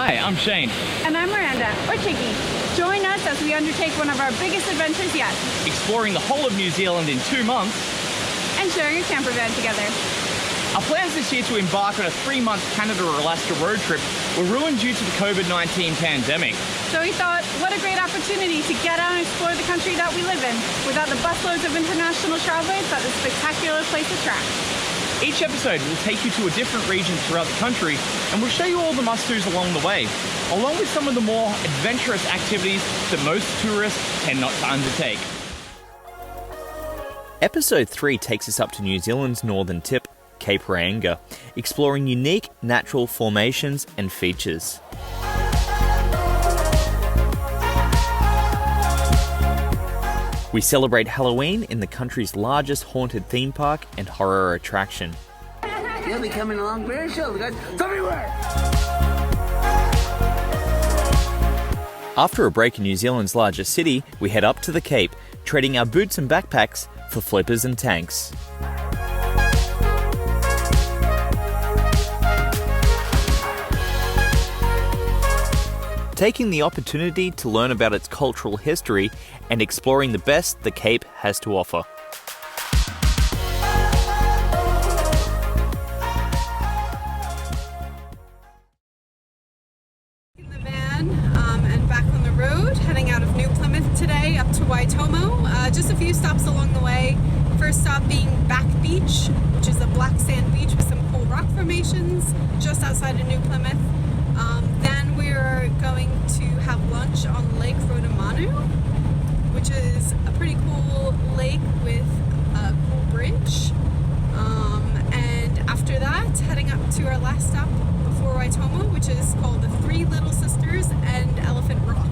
Hi, I'm Shane. And I'm Miranda, or Chicky. Join us as we undertake one of our biggest adventures yet. Exploring the whole of New Zealand in 2 months. And sharing a camper van together. Our plans this year to embark on a 3-month Canada or Alaska road trip were ruined due to the COVID-19 pandemic. So we thought, what a great opportunity to get out and explore the country that we live in, without the busloads of international travelers that this spectacular place attracts. Each episode will take you to a different region throughout the country, and we'll show you all the must-dos along the way, along with some of the more adventurous activities that most tourists tend not to undertake. Episode 3 takes us up to New Zealand's northern tip, Cape Reinga, exploring unique natural formations and features. We celebrate Halloween in the country's largest haunted theme park and horror attraction. You'll be coming along very shortly, guys. Everywhere! After a break in New Zealand's largest city, we head up to the Cape, trading our boots and backpacks for flippers and tanks. Taking the opportunity to learn about its cultural history and exploring the best the Cape has to offer. In the van and back on the road, heading out of New Plymouth today up to Waitomo. Just a few stops along the way. First stop being Back Beach, which is a black sand beach with some cool rock formations just outside of New Plymouth. Then we're going to have lunch on Lake Rotomanu, which is a pretty cool lake with a cool bridge. And after that, heading up to our last stop before Waitomo, which is called the Three Little Sisters and Elephant Rock.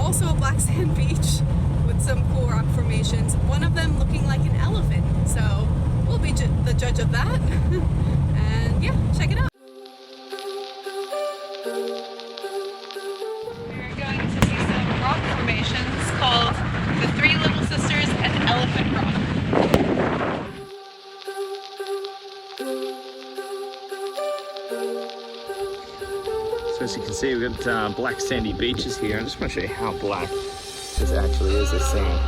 Also a black sand beach with some cool rock formations, one of them looking like an elephant. So we'll be the judge of that. And yeah, check it out. We're going to see some rock formations called the Three Little Sisters and Elephant Rock. So as you can see, we've got black sandy beaches here. I just want to show you how black this actually is, this sand.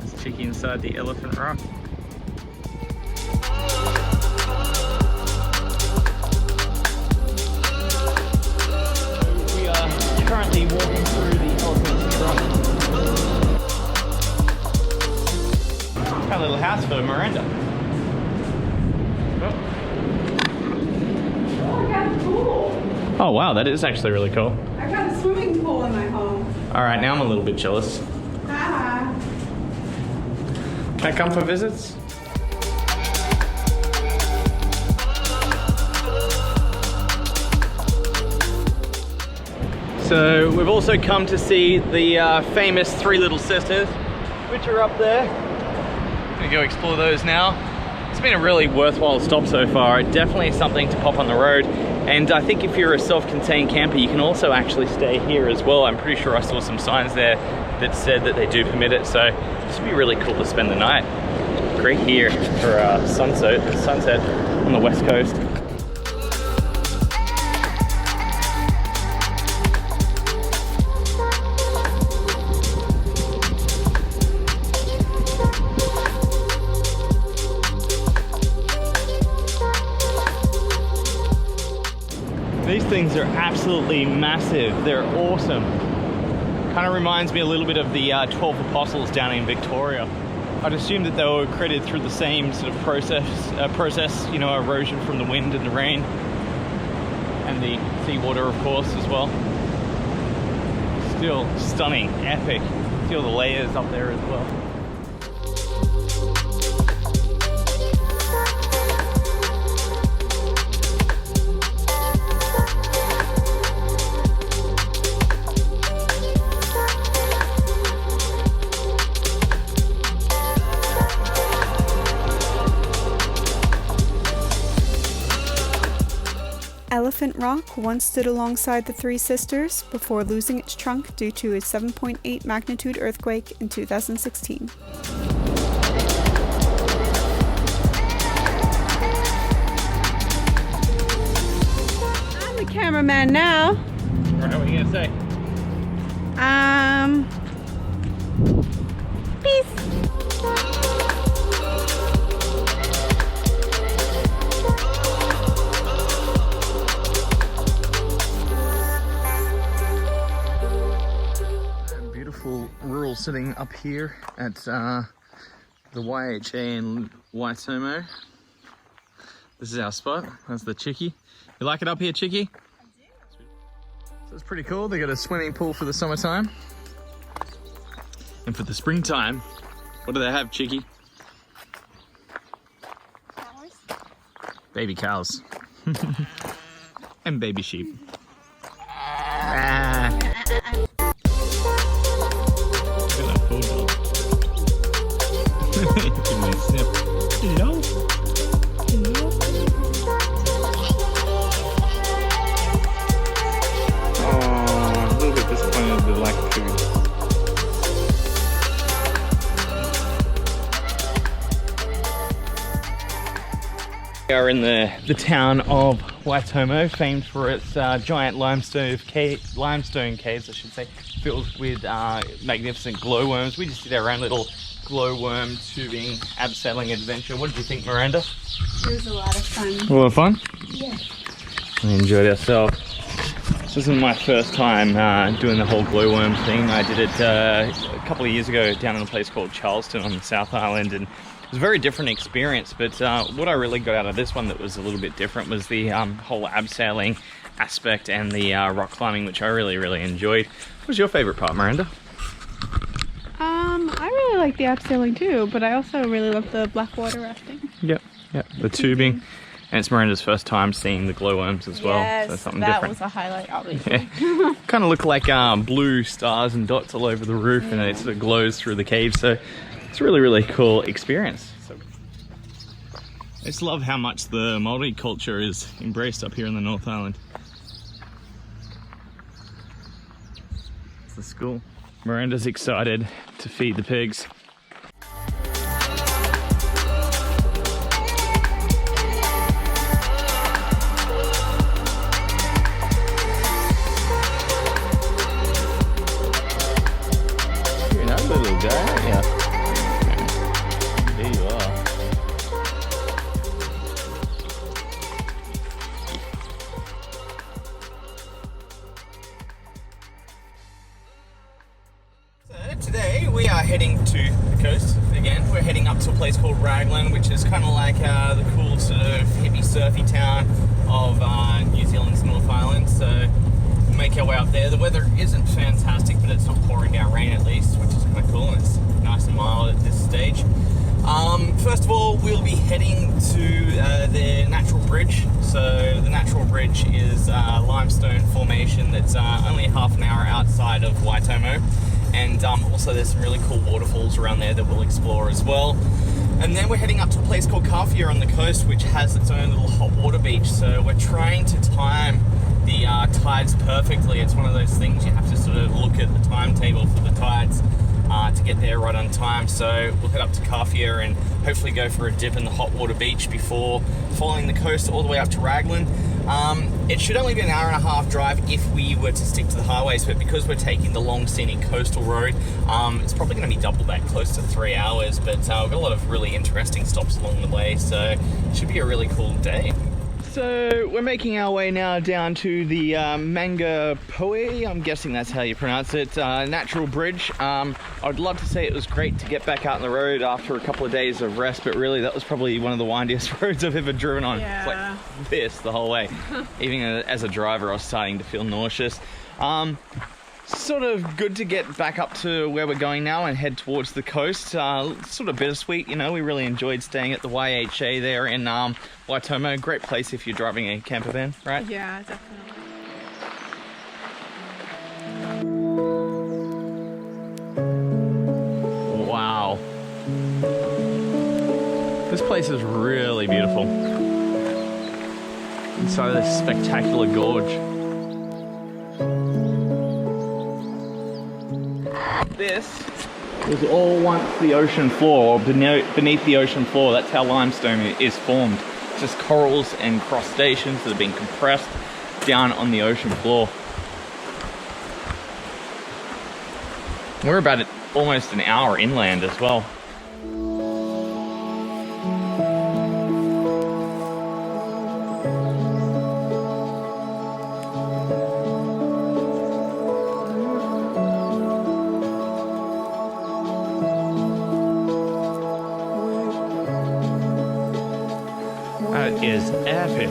It's Chicky inside the Elephant Rock. Currently walking through the Elephant Rock. Got a little house for Miranda. Oh, I got a pool. Oh wow, that is actually really cool. I got a swimming pool in my home. Alright, now I'm a little bit jealous. Haha. Can I come for visits? So we've also come to see the famous Three Little Sisters, which are up there. Gonna go explore those now. It's been a really worthwhile stop so far. Definitely something to pop on the road. And I think if you're a self-contained camper, you can also actually stay here as well. I'm pretty sure I saw some signs there that said that they do permit it. So this would be really cool to spend the night. Great here for sunset on the west coast. These things are absolutely massive. They're awesome. Kind of reminds me a little bit of the 12 Apostles down in Victoria. I'd assume that they were created through the same sort of process, you know, erosion from the wind and the rain, and the seawater, of course, as well. Still stunning, epic. See all the layers up there as well. Elephant Rock once stood alongside the Three Sisters before losing its trunk due to a 7.8 magnitude earthquake in 2016. I'm the cameraman now. Alright, what are you gonna say? Peace. Beautiful rural setting up here at the YHA in Waitomo. This is our spot. That's the Chickie. You like it up here, Chickie? I do. So it's pretty cool. They got a swimming pool for the summertime. And for the springtime, what do they have, Chickie? Cows. Baby cows. And baby sheep. Ah. Give me a sniff. Hello? Hello? Oh, a little bit disappointed with the lack of food. We are in the town of Waitomo, famed for its giant limestone caves, I should say, filled with magnificent glowworms. We just did our own little glowworm tubing abseiling adventure. What did you think, Miranda? It was a lot of fun. A lot of fun? Yeah. We enjoyed ourselves. This isn't my first time doing the whole glowworm thing. I did it a couple of years ago down in a place called Charleston on the South Island, and it was a very different experience. But what I really got out of this one that was a little bit different was the whole abseiling aspect and the rock climbing, which I really enjoyed. What was your favourite part, Miranda? I really like the abseiling too, but I also really love the black water rafting. Yep, the tubing. And it's Miranda's first time seeing the glowworms as well. Yes, so something that different. Was a highlight, obviously. Yeah. Kind of look like blue stars and dots all over the roof, and it sort of glows through the cave. So it's a really cool experience. So I just love how much the Māori culture is embraced up here in the North Island. It's the school. Miranda's excited to feed the pigs. You're not a little guy, aren't you? There you are. Today we are heading to the coast again. We're heading up to a place called Raglan, which is kind of like the cool sort of hippie surfy town of New Zealand's North Island. So we'll make our way up there. The weather isn't fantastic, but it's not pouring down rain at least, which is kind of cool, and it's nice and mild at this stage. First of all, we'll be heading to the Natural Bridge. So the Natural Bridge is a limestone formation that's only half an hour outside of Waitomo. And also there's some really cool waterfalls around there that we'll explore as well. And then we're heading up to a place called Kawhia on the coast, which has its own little hot water beach. So we're trying to time the tides perfectly. It's one of those things you have to sort of look at the timetable for the tides to get there right on time. So we'll head up to Kawhia and hopefully go for a dip in the hot water beach before following the coast all the way up to Raglan. It should only be an hour and a half drive if we were to stick to the highways, but because we're taking the long scenic coastal road, it's probably going to be double that, close to 3 hours, but we've got a lot of really interesting stops along the way, so it should be a really cool day. So we're making our way now down to the Mangapohue, I'm guessing that's how you pronounce it, Natural Bridge. I'd love to say it was great to get back out on the road after a couple of days of rest, but really that was probably one of the windiest roads I've ever driven on. Yeah. It's like this the whole way. Even as a driver, I was starting to feel nauseous. Sort of good to get back up to where we're going now and head towards the coast. Sort of bittersweet, you know. We really enjoyed staying at the YHA there in Waitomo. Great place if you're driving a campervan, right? Yeah, definitely. Wow. This place is really beautiful. inside of this spectacular gorge. This was all once the ocean floor, or beneath the ocean floor. That's how limestone is formed. It's just corals and crustaceans that have been compressed down on the ocean floor. We're about almost an hour inland as well. That is epic.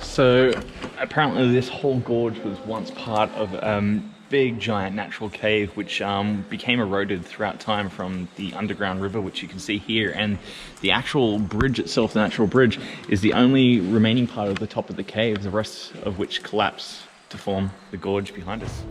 So apparently this whole gorge was once part of a big giant natural cave which became eroded throughout time from the underground river, which you can see here, and the actual bridge itself, the natural bridge, is the only remaining part of the top of the cave, the rest of which collapsed to form the gorge behind us.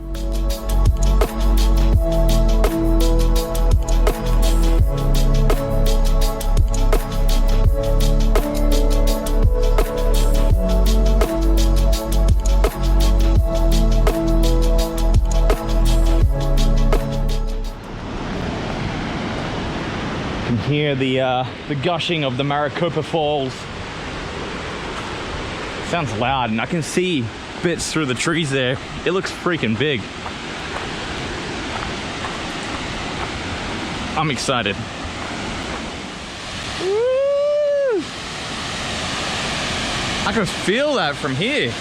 Hear the gushing of the Marakopa Falls. Sounds loud, and I can see bits through the trees there. It looks freaking big. I'm excited. Woo! I can feel that from here.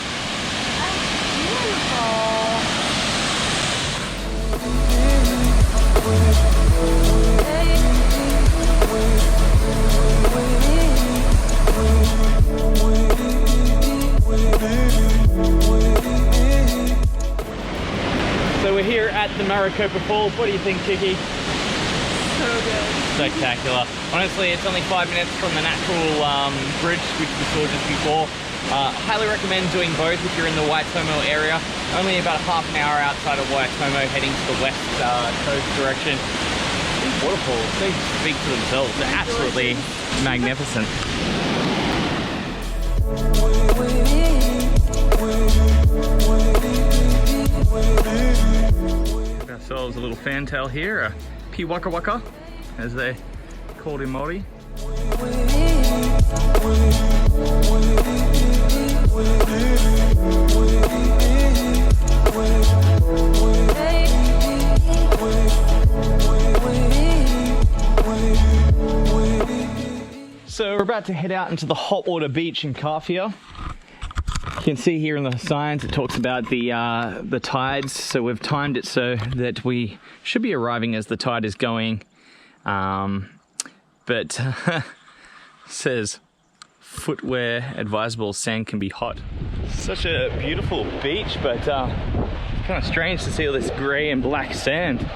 So we're here at the Marakopa Falls. What do you think, Kiki? So good. Spectacular. Honestly, it's only 5 minutes from the natural bridge, which we saw just before. Highly recommend doing both if you're in the Waitomo area. Only about half an hour outside of Waitomo, heading to the west coast direction. These waterfalls, they speak for themselves. They're absolutely magnificent. Ourselves a little fantail here, a piwaka waka, as they're called in Māori. So we're about to head out into the hot water beach in Kawhia. You can see here in the signs it talks about the tides, so we've timed it so that we should be arriving as the tide is going, but says footwear advisable, sand can be hot. Such a beautiful beach, but kind of strange to see all this grey and black sand.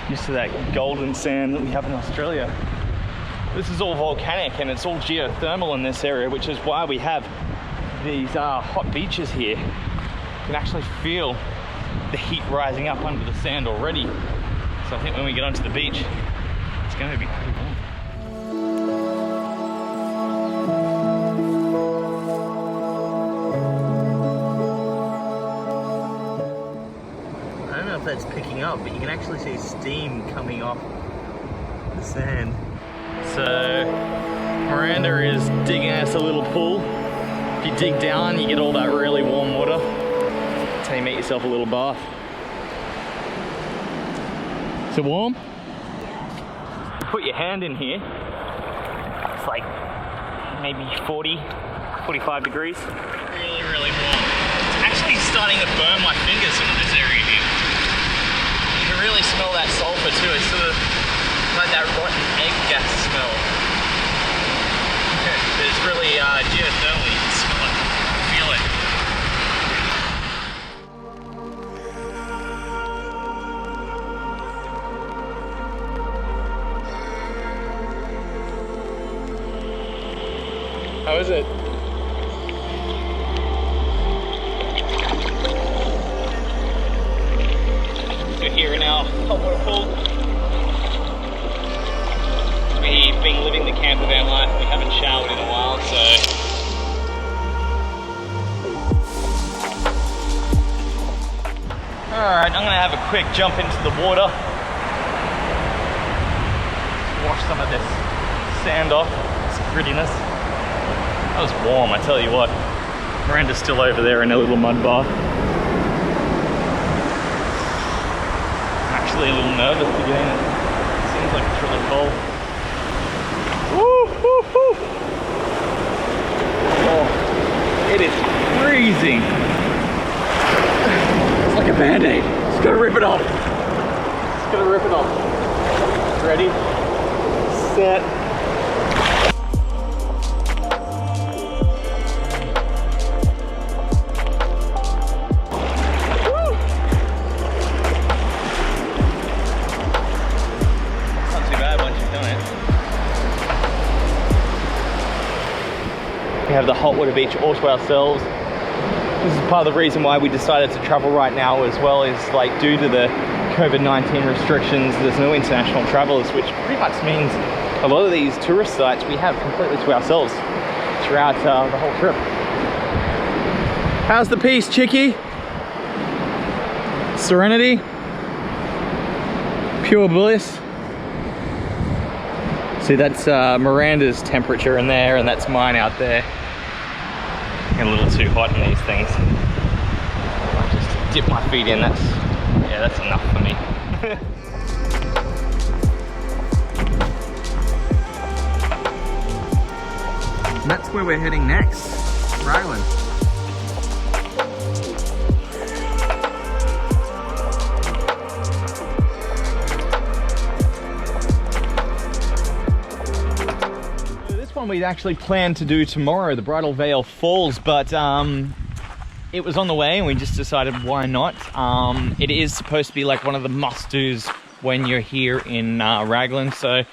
Used to that golden sand that we have in Australia. This is all volcanic and it's all geothermal in this area, which is why we have these hot beaches here. You can actually feel the heat rising up under the sand already. So I think when we get onto the beach, it's going to be pretty warm. I don't know if that's picking up, but you can actually see steam coming off the sand. So Miranda is digging us a little pool. If you dig down, you get all that really warm water. That's how you make yourself a little bath. Is it warm? Put your hand in here. It's like maybe 40, 45 degrees. Really, really warm. It's actually starting to burn my fingers in this area here. You can really smell that sulfur too. It's sort of like that rotten egg gas smell. It's really geothermal. You can smell it, feel it. How is it? So here in our hot water pool, we've been living the campervan life. We haven't showered in a while, so alright, I'm gonna have a quick jump into the water. Wash some of this sand off, some grittiness. That was warm, I tell you what. Miranda's still over there in a little mud bath. I'm actually a little nervous to get in it. Seems like it's really cold. Woo, woo, woo. Oh, it is freezing. It's like a band-aid. Just gotta rip it off. Just gotta rip it off. Ready? Set. Woo! It's not too bad once you've done it. We have the hot water beach all to ourselves. This is part of the reason why we decided to travel right now as well, is like due to the COVID-19 restrictions, there's no international travelers, which pretty much means a lot of these tourist sites we have completely to ourselves throughout the whole trip. How's the peace, Chicky? Serenity? Pure bliss? See, that's Miranda's temperature in there, and that's mine out there. A little too hot in these things. I just dip my feet in, that's enough for me. And that's where we're heading next, Raglan. This one we'd actually planned to do tomorrow, the Bridal Veil Falls, but it was on the way and we just decided why not. It is supposed to be like one of the must-dos when you're here in Raglan, so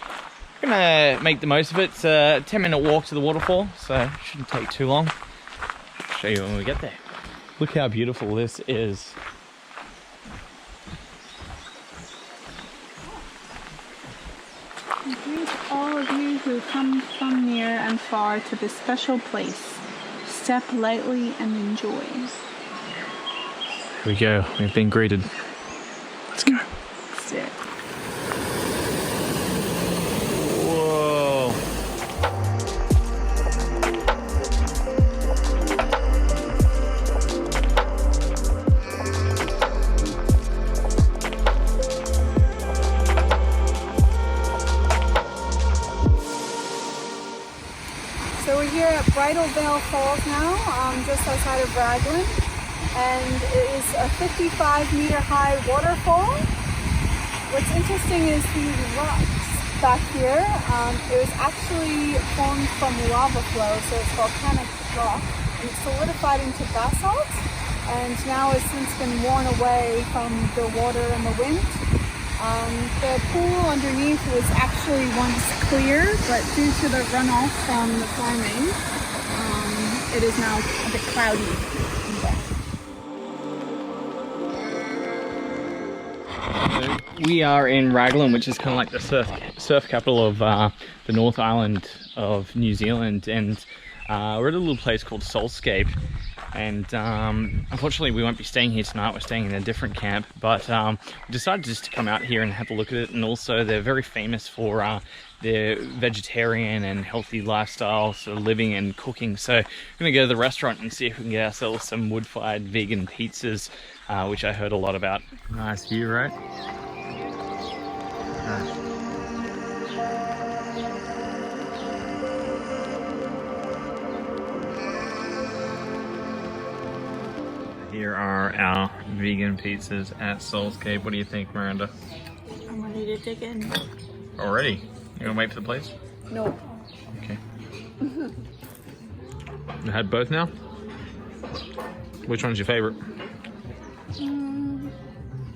we're gonna make the most of it. It's a 10-minute walk to the waterfall, so it shouldn't take too long. I'll show you when we get there. Look how beautiful this is. Greet all of you who come from near and far to this special place. Step lightly and enjoy. Here we go. We've been greeted. Let's go. Sit. Whoa. So we're here at Bridal Veil Falls now, just outside of Raglan, and it is a 55-meter high waterfall. What's interesting is these rocks back here. It was actually formed from lava flow, so it's volcanic rock, and it's solidified into basalt, and now has since been worn away from the water and the wind. The pool underneath was actually once clear, but due to the runoff from the farming, it is now a bit cloudy. So we are in Raglan, which is kind of like the surf capital of the North Island of New Zealand, and we're at a little place called Solscape. And unfortunately we won't be staying here tonight, we're staying in a different camp, but we decided just to come out here and have a look at it. And also they're very famous for their vegetarian and healthy lifestyle, sort of living and cooking. So we're gonna go to the restaurant and see if we can get ourselves some wood-fired vegan pizzas, which I heard a lot about. Nice view, right? Here are our vegan pizzas at Solscape. What do you think, Miranda? I'm ready to dig in. Already? You gonna wait for the place? No. Okay. You had both now? Which one's your favorite? I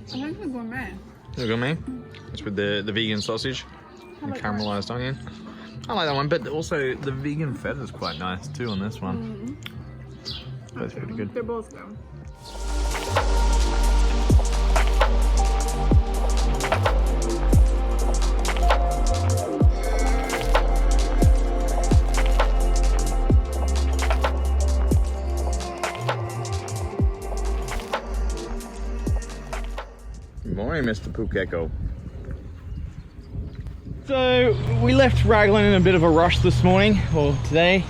think the gourmet. The gourmet? It's with the vegan sausage and caramelized onion. I like that one, but also the vegan feta is quite nice too on this one. That's pretty good. They're both good. Good morning, Mr. Pukeko. So we left Raglan in a bit of a rush this morning, or today.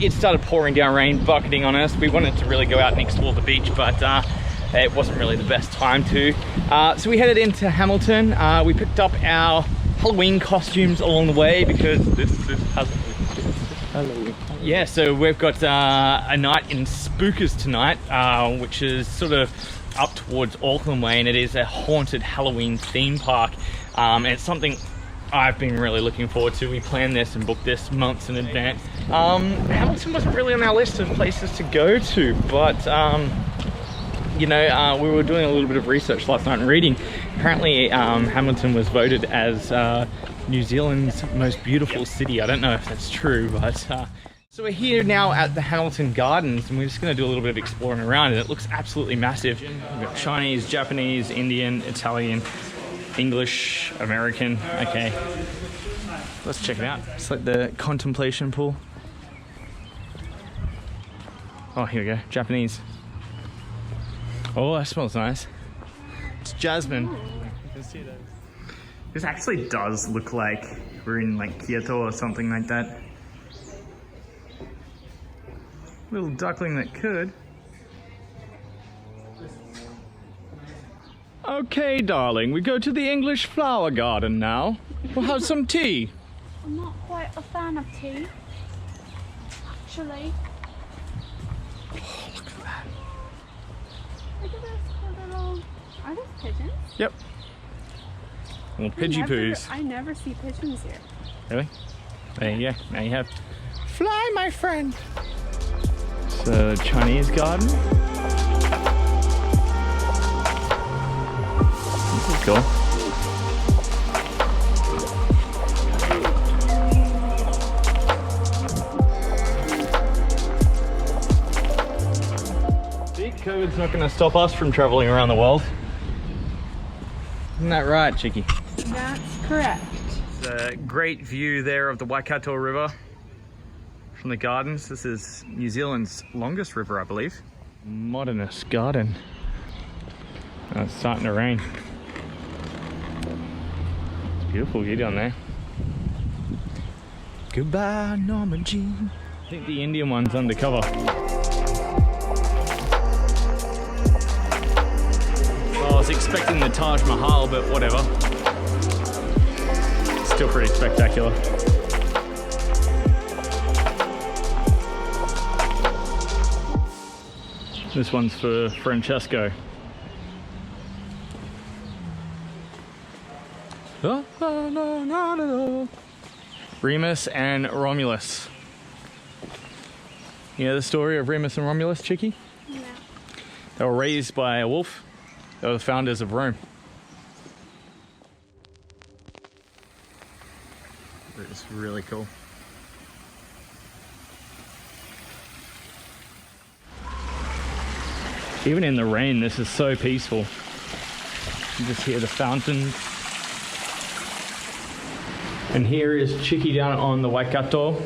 It started pouring down rain, bucketing on us. We wanted to really go out and explore the beach, but it wasn't really the best time to. So we headed into Hamilton. We picked up our Halloween costumes along the way because this is Halloween. Yeah, so we've got a night in Spookers tonight, which is sort of up towards Auckland way, and it is a haunted Halloween theme park. And it's something I've been really looking forward to. We planned this and booked this months in advance. Hamilton wasn't really on our list of places to go to, but you know, we were doing a little bit of research last night and reading. Apparently Hamilton was voted as New Zealand's most beautiful city. I don't know if that's true, but so we're here now at the Hamilton Gardens, and we're just going to do a little bit of exploring around, and it looks absolutely massive. We've got Chinese, Japanese, Indian, Italian, English, American. Okay, let's check it out. It's like the contemplation pool. Oh, here we go, Japanese. Oh, that smells nice. It's jasmine. You can see that. This actually does look like we're in like Kyoto or something like that. Little duckling that could. Okay, darling, we go to the English flower garden now. We'll have some tea. I'm not quite a fan of tea, actually. Oh, look at that. Look at this little... Are those pigeons? Yep. Little pidgey poos. I never see pigeons here. Really? There you go. Now you have. Fly, my friend. So, Chinese garden. This is cool. See, COVID's not going to stop us from traveling around the world. Isn't that right, Chicky? That's correct. There's a great view there of the Waikato River from the gardens. This is New Zealand's longest river, I believe. Modernist garden. Oh, it's starting to rain. It's beautiful view down there. Goodbye, Norma Jean. I think the Indian one's undercover. Well, I was expecting the Taj Mahal, but whatever. Still pretty spectacular. This one's for Francesco. Remus and Romulus. You know the story of Remus and Romulus, Chicky? Yeah. They were raised by a wolf. They were the founders of Rome. It's really cool. Even in the rain, this is so peaceful. You just hear the fountains. And here is Chicky down on the Waikato.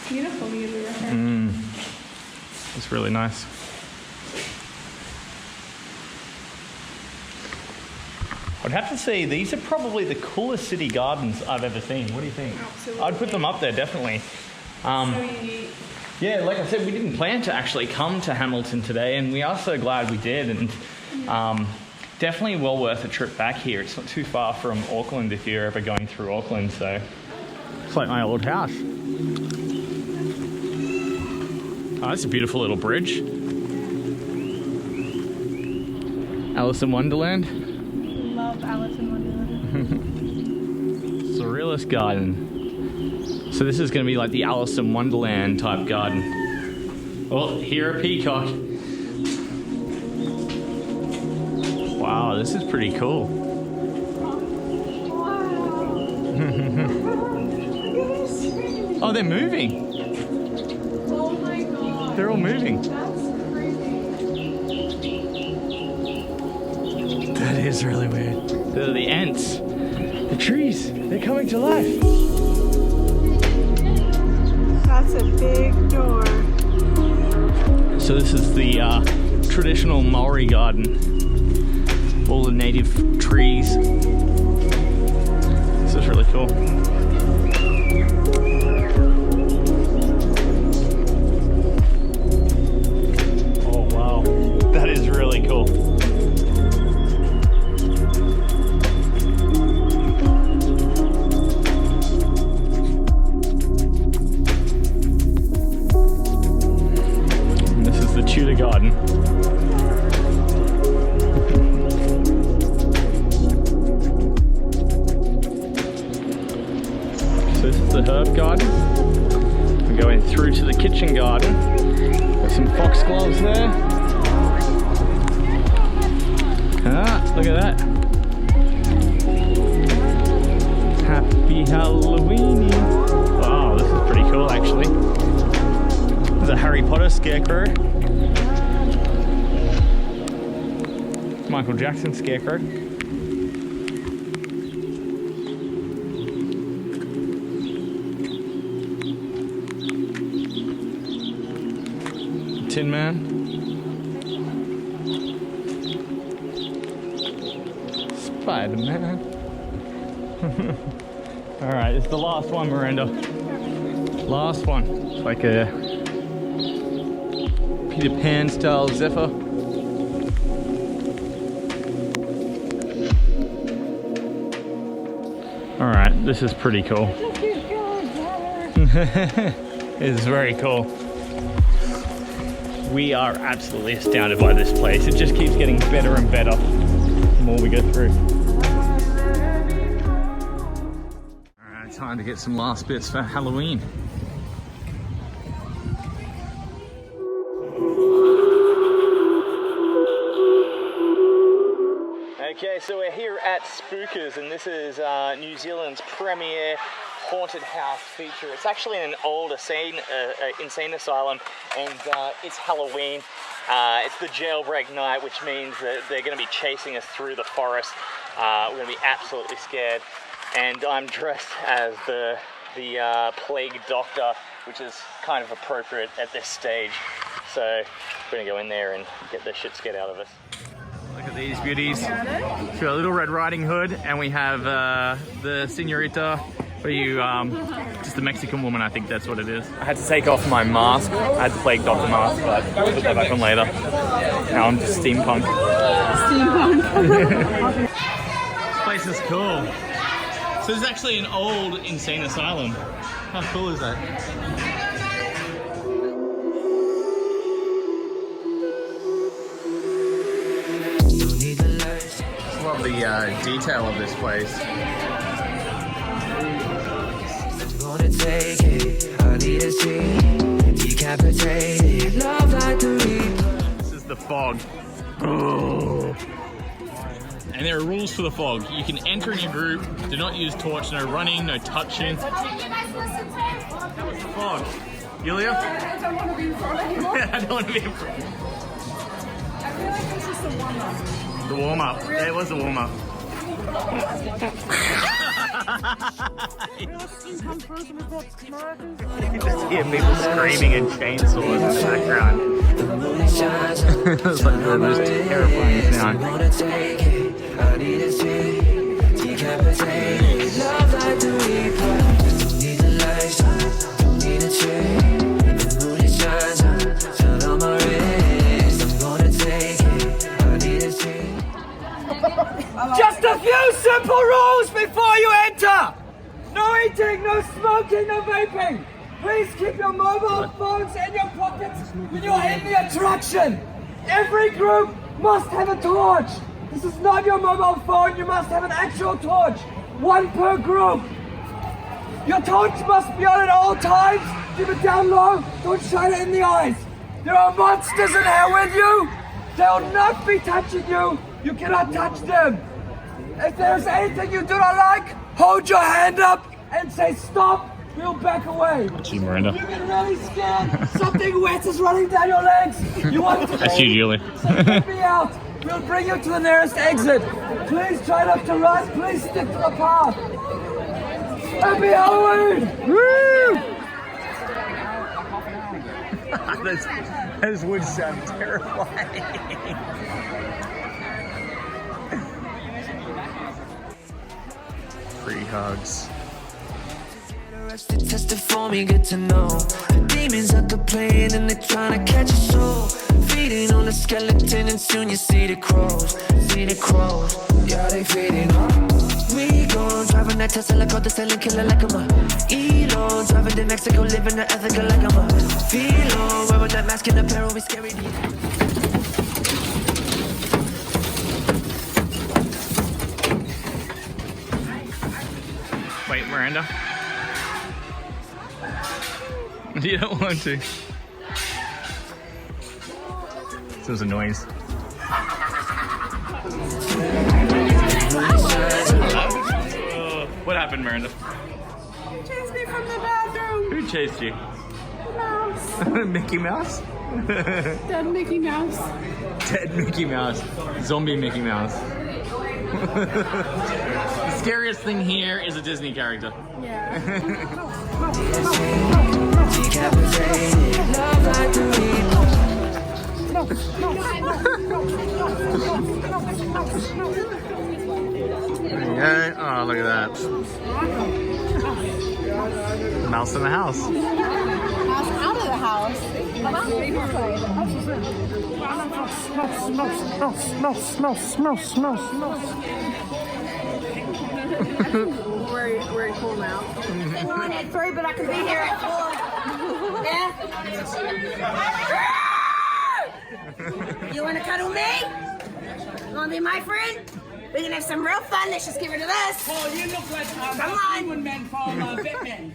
Beautiful view of the river. It's really nice. I'd have to say, these are probably the coolest city gardens I've ever seen. What do you think? Absolutely. I'd put them up there, definitely. So unique. Yeah, like I said, we didn't plan to actually come to Hamilton today, and we are so glad we did. And definitely well worth a trip back here. It's not too far from Auckland if you're ever going through Auckland, so it's like my old house. Oh, that's a beautiful little bridge. Alice in Wonderland. Love Alice in Wonderland. Surrealist garden. So this is going to be like the Alice in Wonderland type garden. Oh, here a peacock. Wow, this is pretty cool. Wow. Oh, they're moving. Oh my god. They're all moving. That's crazy. That is really weird. They're the ants. The trees, they're coming to life. That's a big door. So this is the traditional Maori garden. All the native trees. This is really cool. Oh wow, that is really cool. And this is the Tudor garden. This is the herb garden. We're going through to the kitchen garden. There's some foxgloves there. Ah, look at that. Happy Halloween. Wow, this is pretty cool actually. There's a Harry Potter scarecrow. Michael Jackson scarecrow. Tin Man. Spider-Man. Alright, it's the last one, Miranda. Last one. It's like a Peter Pan style zephyr. Alright, this is pretty cool. It is very cool. We are absolutely astounded by this place. It just keeps getting better and better the more we go through. Alright, time to get some last bits for Halloween. Okay, so we're here at Spookers, and this is New Zealand's premier haunted house feature. It's actually an old insane asylum, and it's Halloween. It's the jailbreak night, which means that they're going to be chasing us through the forest. We're going to be absolutely scared, and I'm dressed as the plague doctor, which is kind of appropriate at this stage. So we're going to go in there and get the shit scared out of us. Look at these beauties. So we got a little Red Riding Hood, and we have the Senorita. For you, just a Mexican woman, I think that's what it is. I had to take off my mask. I had the plague doctor mask, but I'll put that back on later. Now I'm just steampunk. Steampunk. This place is cool. So this is actually an old insane asylum. How cool is that? I love the detail of this place. Take it, I need to see, decapitated, love like the reaper. This is the fog. Oh. And there are rules for the fog. You can enter in your group, do not use torch, no running, no touching. That was the fog. Yulia? I don't want to be in front anymore. I don't want to be in front. I feel like this is the warm-up. The warm-up. Really? It was the warm-up. You can just hear people screaming and chainsaws in the background. It's like the most terrifying sound. Just a few simple rules before you enter. No eating, no smoking, no vaping. Please keep your mobile phones in your pockets when you're in the attraction. Every group must have a torch. This is not your mobile phone, you must have an actual torch. One per group. Your torch must be on at all times. Keep it down low, don't shine it in the eyes. There are monsters in here with you. They'll not be touching you. You cannot touch them. If there's anything you do not like, hold your hand up and say stop we'll back away. Gee, Miranda. You get really scared, something wet is running down your legs. You want to That's you, Julie. So get me out. We'll bring you to the nearest exit. Please try not to run. Please stick to the path. Happy Halloween! Woo! Those would sound terrifying. Free hugs. Arrested, tested for me, good to know. The demons at the plane and they're trying to catch a soul. Feeding on the skeleton and soon you see the crows. See the crows, yeah, they feeding up. We gon' driving that Tesla, got the selling killer like I'm a Elon. Driving to Mexico, living the ethical like I'm a Philo. Wearing that mask in the peril, we scary. Wait, Miranda. You don't want to. So there's a noise. What happened, Miranda? You chased me from the bathroom. Who chased you? Mouse. Mickey Mouse? Dead Mickey Mouse. Dead Mickey Mouse. Zombie Mickey Mouse. The scariest thing here is a Disney character. Yeah. Yeah. Oh, look at that. Mouse in the house. Mouse out of the house. We're cool now. They want at 3, but I can be here at 4. Yeah? You want to cuddle me? You want to be my friend? We can have some real fun. Let's just get rid of this. Oh, you look like Come on. man from Batman.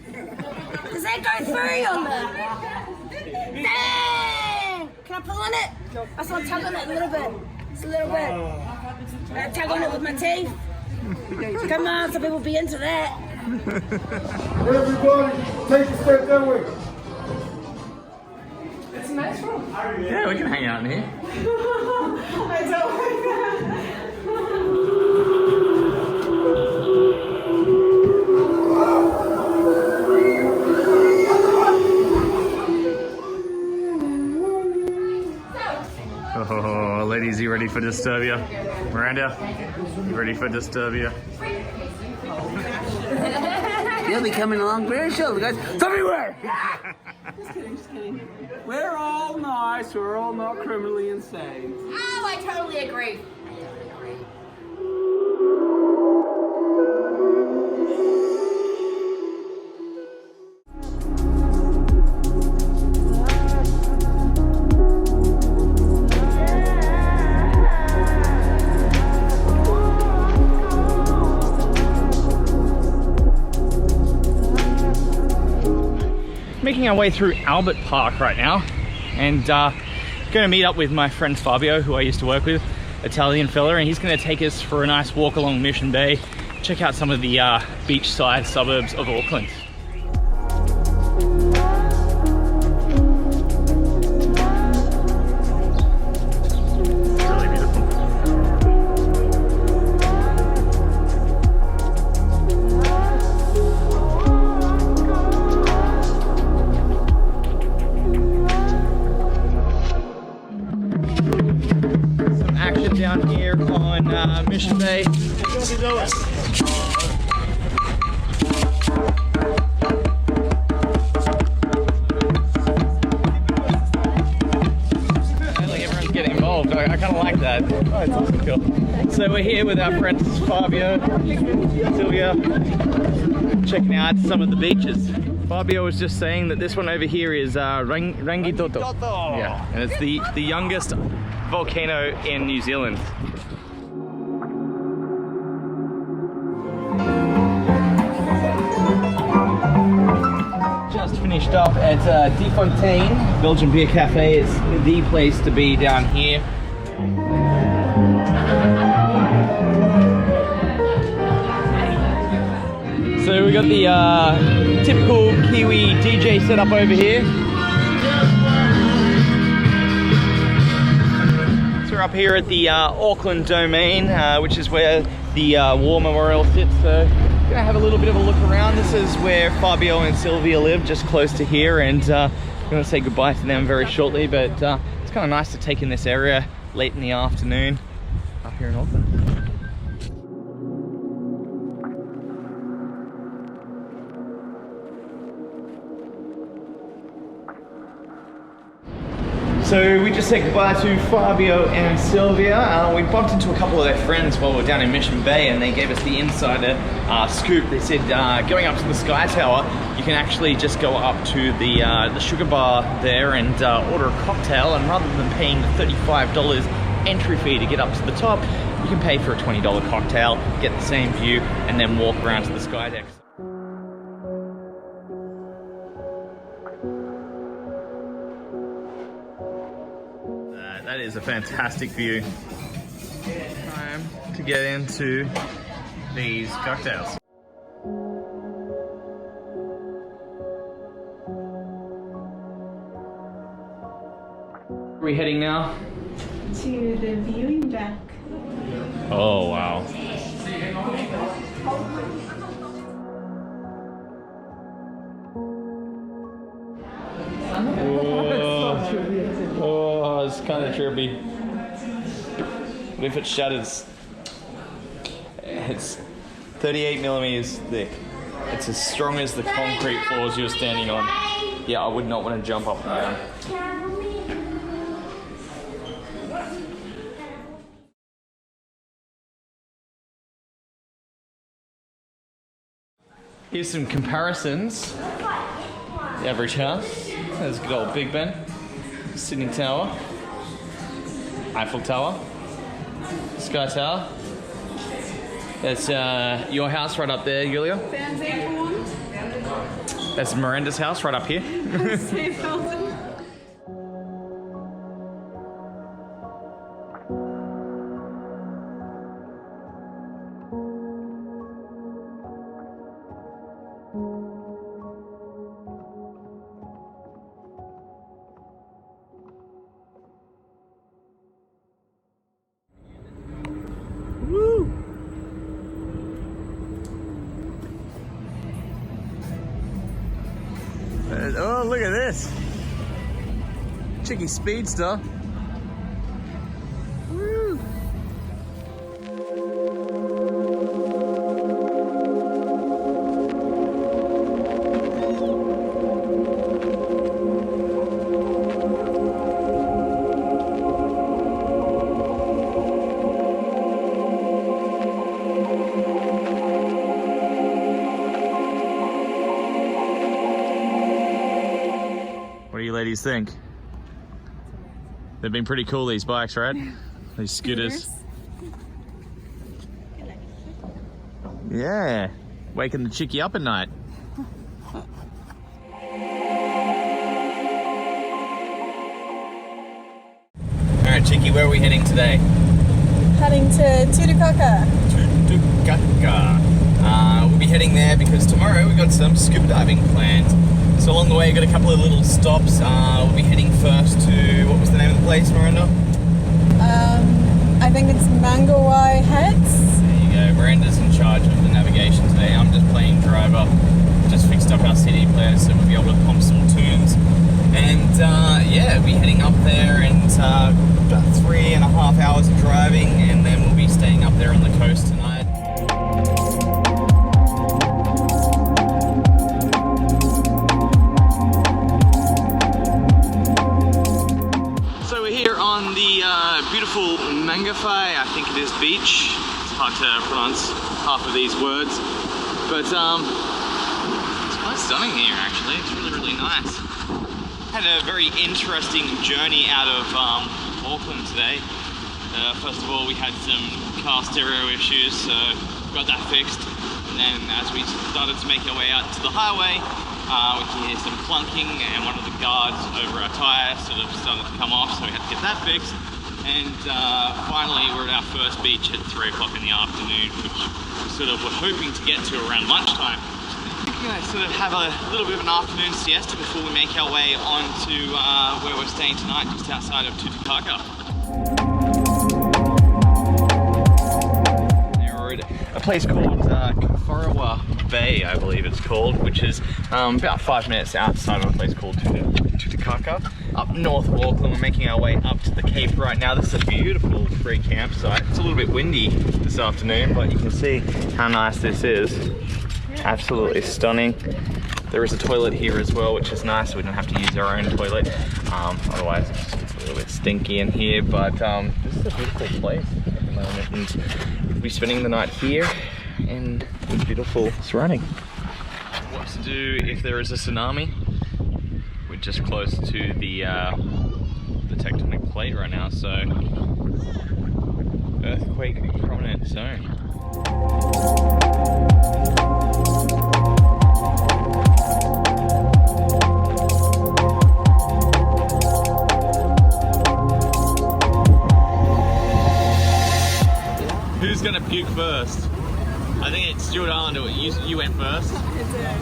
Does that go through on the... Dang! Can I pull on it? I just want to tug on it a little bit. Just a little bit. I tug on it with my teeth. Come on, some people be into that. Everybody, take a step that way. It's a nice room. Yeah, we can hang out in here. I don't like that. Oh, ladies, you ready for Disturbia? Miranda, you ready for Disturbia? You'll be coming along very shortly, guys. It's everywhere! Just kidding. We're all nice. We're all not criminally insane. Oh, I totally agree. Making our way through Albert Park right now, and going to meet up with my friend Fabio, who I used to work with, Italian fella, and he's going to take us for a nice walk along Mission Bay, check out some of the beachside suburbs of Auckland. Down here on Mission Bay. Like everyone's getting involved. I kind of like that. Oh, it's awesome, cool. So we're here with our friends Fabio, Sylvia, checking out some of the beaches. Fabio was just saying that this one over here is Rangitoto. Yeah, and it's the youngest volcano in New Zealand. Just finished up at Die Fontaine, Belgian beer cafe. It's the place to be down here. So we got the typical Kiwi DJ setup over here. So we're up here at the Auckland domain, which is where the War Memorial sits. So gonna have a little bit of a look around. This is where Fabio and Sylvia live, just close to here, and I'm gonna say goodbye to them very shortly. But it's kind of nice to take in this area late in the afternoon up here in Auckland. So we just said goodbye to Fabio and Sylvia. We bumped into a couple of their friends while we were down in Mission Bay, and they gave us the insider scoop. They said going up to the Sky Tower, you can actually just go up to the sugar bar there and order a cocktail, and rather than paying the $35 entry fee to get up to the top, you can pay for a $20 cocktail, get the same view, and then walk around to the sky decks. That is a fantastic view. Time to get into these cocktails. Where are we heading now? To the viewing deck. Oh, wow. Oh, it's kind of trippy. What if it shatters? It's 38 millimeters thick. It's as strong as the concrete floors you're standing on. Yeah, I would not want to jump up and down. Here's some comparisons. The average house. There's good old Big Ben. Sydney Tower. Eiffel Tower. Sky Tower. That's your house right up there, Julia. That's Miranda's house right up here. Oh, look at this. Cheeky speedster. Woo. What do you ladies think? They've been pretty cool, these bikes, right? These scooters. Yeah, waking the chickie up at night. Alright, Chickie, where are we heading today? Heading to Tutukaka. Tutukaka. We'll be heading there because tomorrow we've got some scuba diving planned. So along the way, we've got a couple of little stops. We'll be heading first to, what was the name of the place, Miranda? I think it's Mangapohue Heads. There you go. Miranda's in charge of the navigation today. I'm just playing driver. Just fixed up our CD player so we'll be able to pump some tunes. And yeah, we'll be heading up there and about 3.5 hours of driving, and then we'll be staying up there on the coast tonight. Beautiful Mangapohue, I think it is, beach. It's hard to pronounce half of these words, but it's quite stunning here actually. It's really, really nice. Had a very interesting journey out of Auckland today. First of all, we had some car stereo issues, so got that fixed. And then as we started to make our way out to the highway, we could hear some clunking, and one of the guards over our tyre sort of started to come off, so we had to get that fixed. And finally we're at our first beach at 3 o'clock in the afternoon, which we sort of were hoping to get to around lunchtime. We're going to sort of have a little bit of an afternoon siesta before we make our way on to where we're staying tonight, just outside of Tutukaka. We're at a place called Kawhia Bay, I believe it's called, which is about 5 minutes outside of a place called Tutukaka, up north of Auckland. We're making our way up to the Cape right now. This is a beautiful free campsite. It's a little bit windy this afternoon, but you can see how nice this is. Absolutely stunning. There is a toilet here as well, which is nice, so we don't have to use our own toilet. Otherwise it's just a little bit stinky in here, but this is a beautiful place at the moment, and we'll be spending the night here in the beautiful surrounding. What to do if there is a tsunami? We're just close to the tectonic plate right now, so earthquake prominent zone. Who's gonna puke first? I think it's Stuart Island. You went first. It did.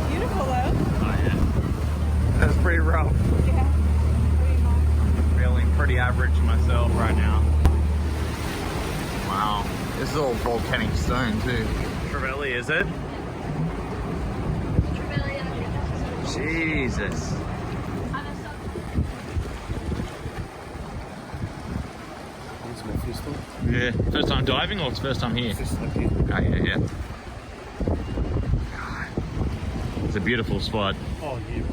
Beautiful though. Oh yeah. That's pretty rough. Yeah. Pretty hot. Feeling pretty average myself right now. Wow. This is all volcanic stone too. Trevally, is it? Jesus. Yeah. First time diving or it's first time here? First time here. Oh yeah, yeah. It's a beautiful spot. Oh, yeah.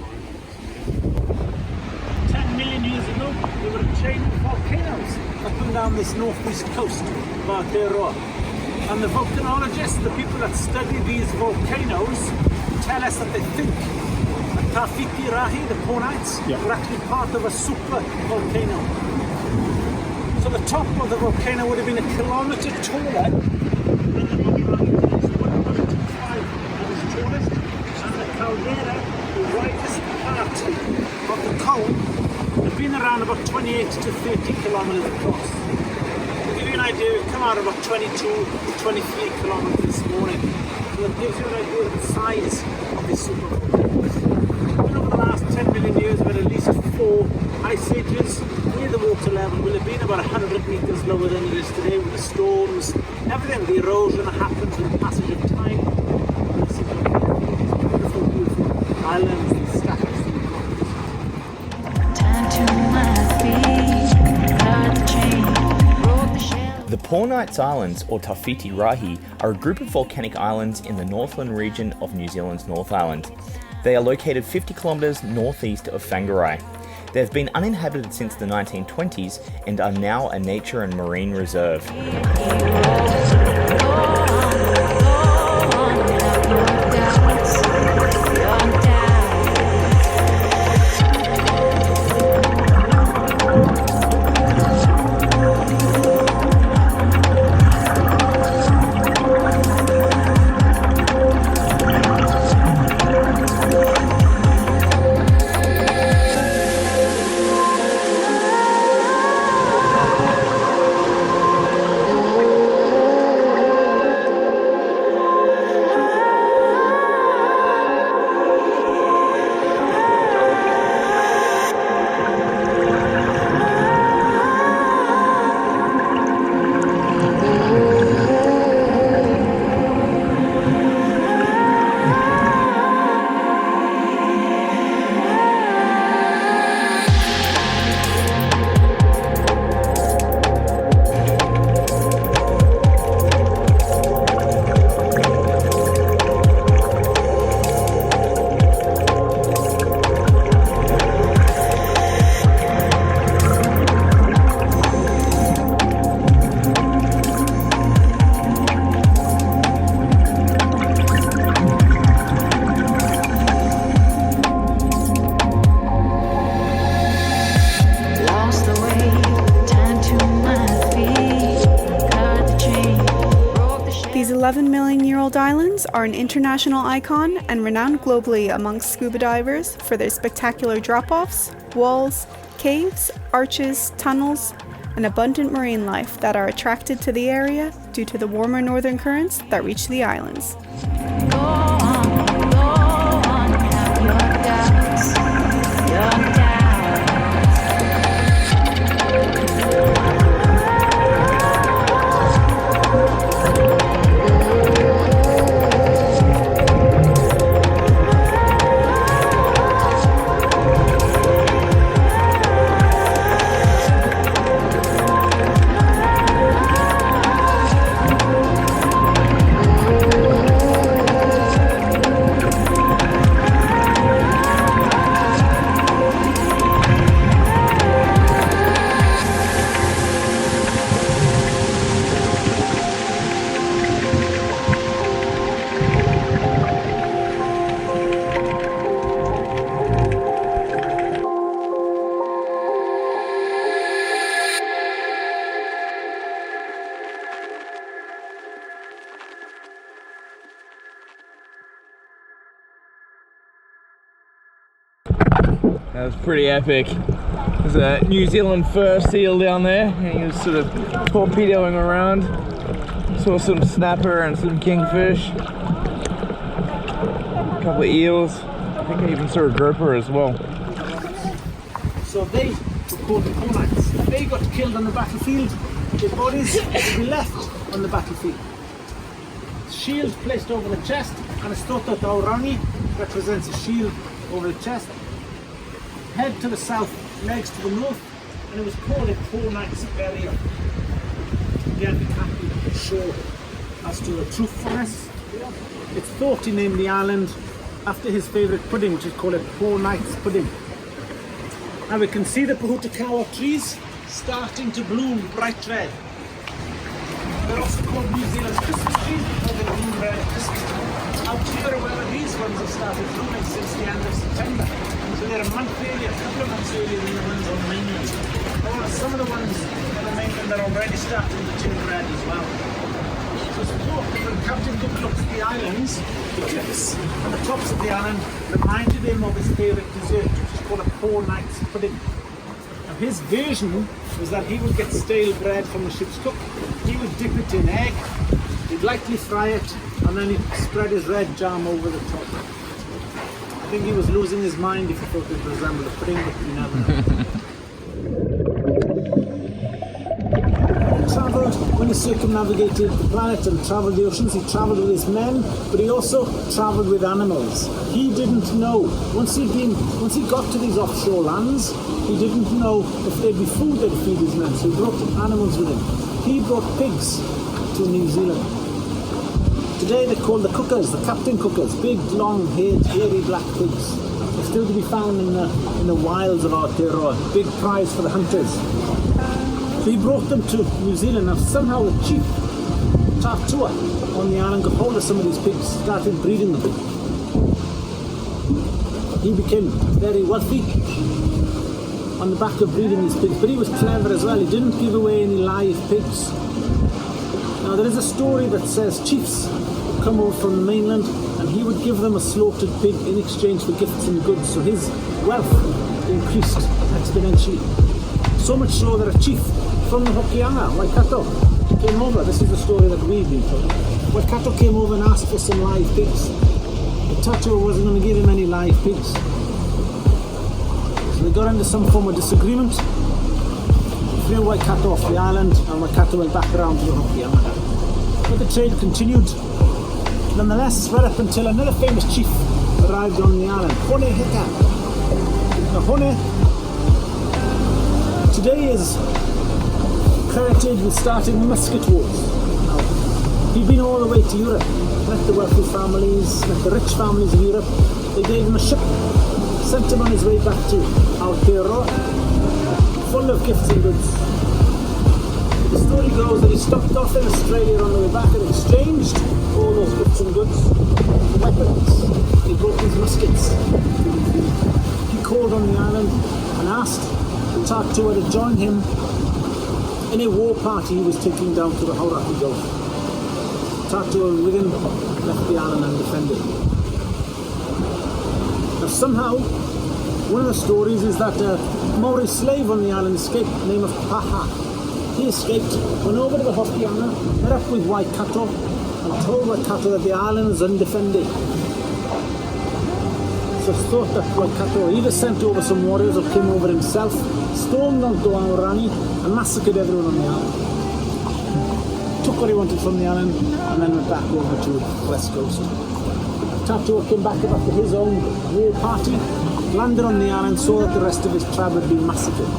10 million years ago, there were a chain of volcanoes up and down this northeast coast of Aotearoa. And the volcanologists, the people that study these volcanoes, tell us that they think that Tawhiti Rahi, the Pornites, were actually part of a super volcano. So the top of the volcano would have been a kilometre taller than the Mangapohue Natural, 1.5 that was tallest, and the caldera, the widest part of the cone, would have been around about 28 to 30 kilometres across. To give you an idea, we've come out about 22 to 23 kilometres this morning. So that gives you an idea of the size of this super volcano. And over the last 10 million years, we've had at least 4 ice ages. Near the water level will have been about 100 metres lower than it is today, with the storms, everything, the erosion that happens with the passage of time. And this is beautiful, beautiful islands, these statues. The Pornites Islands, or Tawhiti Rahi, are a group of volcanic islands in the Northland region of New Zealand's North Island. They are located 50 kilometres northeast of Whangarei. They have been uninhabited since the 1920s and are now a nature and marine reserve. These 11-million-year-old islands are an international icon and renowned globally amongst scuba divers for their spectacular drop-offs, walls, caves, arches, tunnels, and abundant marine life that are attracted to the area due to the warmer northern currents that reach the islands. Go on, have your doubts, your doubts. That was pretty epic. There's a New Zealand fur seal down there, and he was sort of torpedoing around. Saw some snapper and some kingfish. A couple of eels. I think I even saw a grouper as well. So they were called the Knights. They got killed on the battlefield. Their bodies would be left on the battlefield. Shield placed over the chest, and it's thought that the Aorangi represents a shield over the chest. Head to the south, legs to the north, and it was called a Four Knights burial. Again, we can't be sure as to the truthfulness. It's thought he named the island after his favourite pudding, which is called a Four Knights pudding. Now we can see the Tutukaka trees starting to bloom bright red. They're also called New Zealand's Christmas trees because they bloom red at Christmas. Out here, however, these ones have started blooming since the end of September. So they're a month earlier, a couple of months earlier than the ones on the mainland. Or some of the ones on the mainland are already starting to turn red as well. So it's thought that when Captain Cook looked at the islands, the cliffs and the tops of the island reminded him of his favourite dessert, which is called a Four Knights pudding. Now his version was that he would get stale bread from the ship's cook, he would dip it in egg, he'd lightly fry it, and then he'd spread his red jam over the top. I think he was losing his mind if he thought it resembled a pudding, but you never know. He travelled when he circumnavigated the planet and travelled the oceans. He travelled with his men, but he also travelled with animals. He didn't know, once he got to these offshore lands, he didn't know if there'd be food that would feed his men, so he brought animals with him. He brought pigs to New Zealand. Today they're called the cookers, the captain cookers, big, long-haired, hairy black pigs. They're still to be found in the wilds of Aotearoa, big prize for the hunters. So he brought them to New Zealand. Now somehow the chief, Tatua, on the island got hold of some of these pigs, started breeding them. He became very wealthy on the back of breeding these pigs, but he was clever as well. He didn't give away any live pigs. Now there is a story that says chiefs would come over from the mainland and he would give them a slaughtered pig in exchange for gifts and goods, so his wealth increased exponentially. So much so that a chief from the Hokianga, Waikato, came over. This is the story that we've been told. Waikato came over and asked for some live pigs. But Tatua wasn't going to give him any live pigs. So they got into some form of disagreement. Flew Waikato off the island, and Waikato went back around to the Hokianga. But the trade continued, nonetheless, right up until another famous chief arrived on the island, Hone Heka. Now Hone today is credited with starting the musket wars. Now, he'd been all the way to Europe, met the wealthy families, met the rich families of Europe. They gave him a ship, sent him on his way back to Aotearoa, full of gifts and goods. The story goes that he stopped off in Australia on the way back and exchanged all those gifts and goods for weapons. He brought these muskets. He called on the island and asked Tatua to join him in a war party he was taking down to the Hauraki Gulf. Tatua with him left the island undefended. Now somehow One of the stories is that a Maori slave on the island escaped, name of Paihia. He escaped, went over to the Hokianga, met up with Waikato, and told Waikato that the island is undefended. So it's thought that Waikato either sent over some warriors or came over himself, stormed onto Aorangi, and massacred everyone on the island. Took what he wanted from the island, and then went back over to the west coast. Tatua came back after his own war party, landed on the island, saw that the rest of his tribe had been massacred.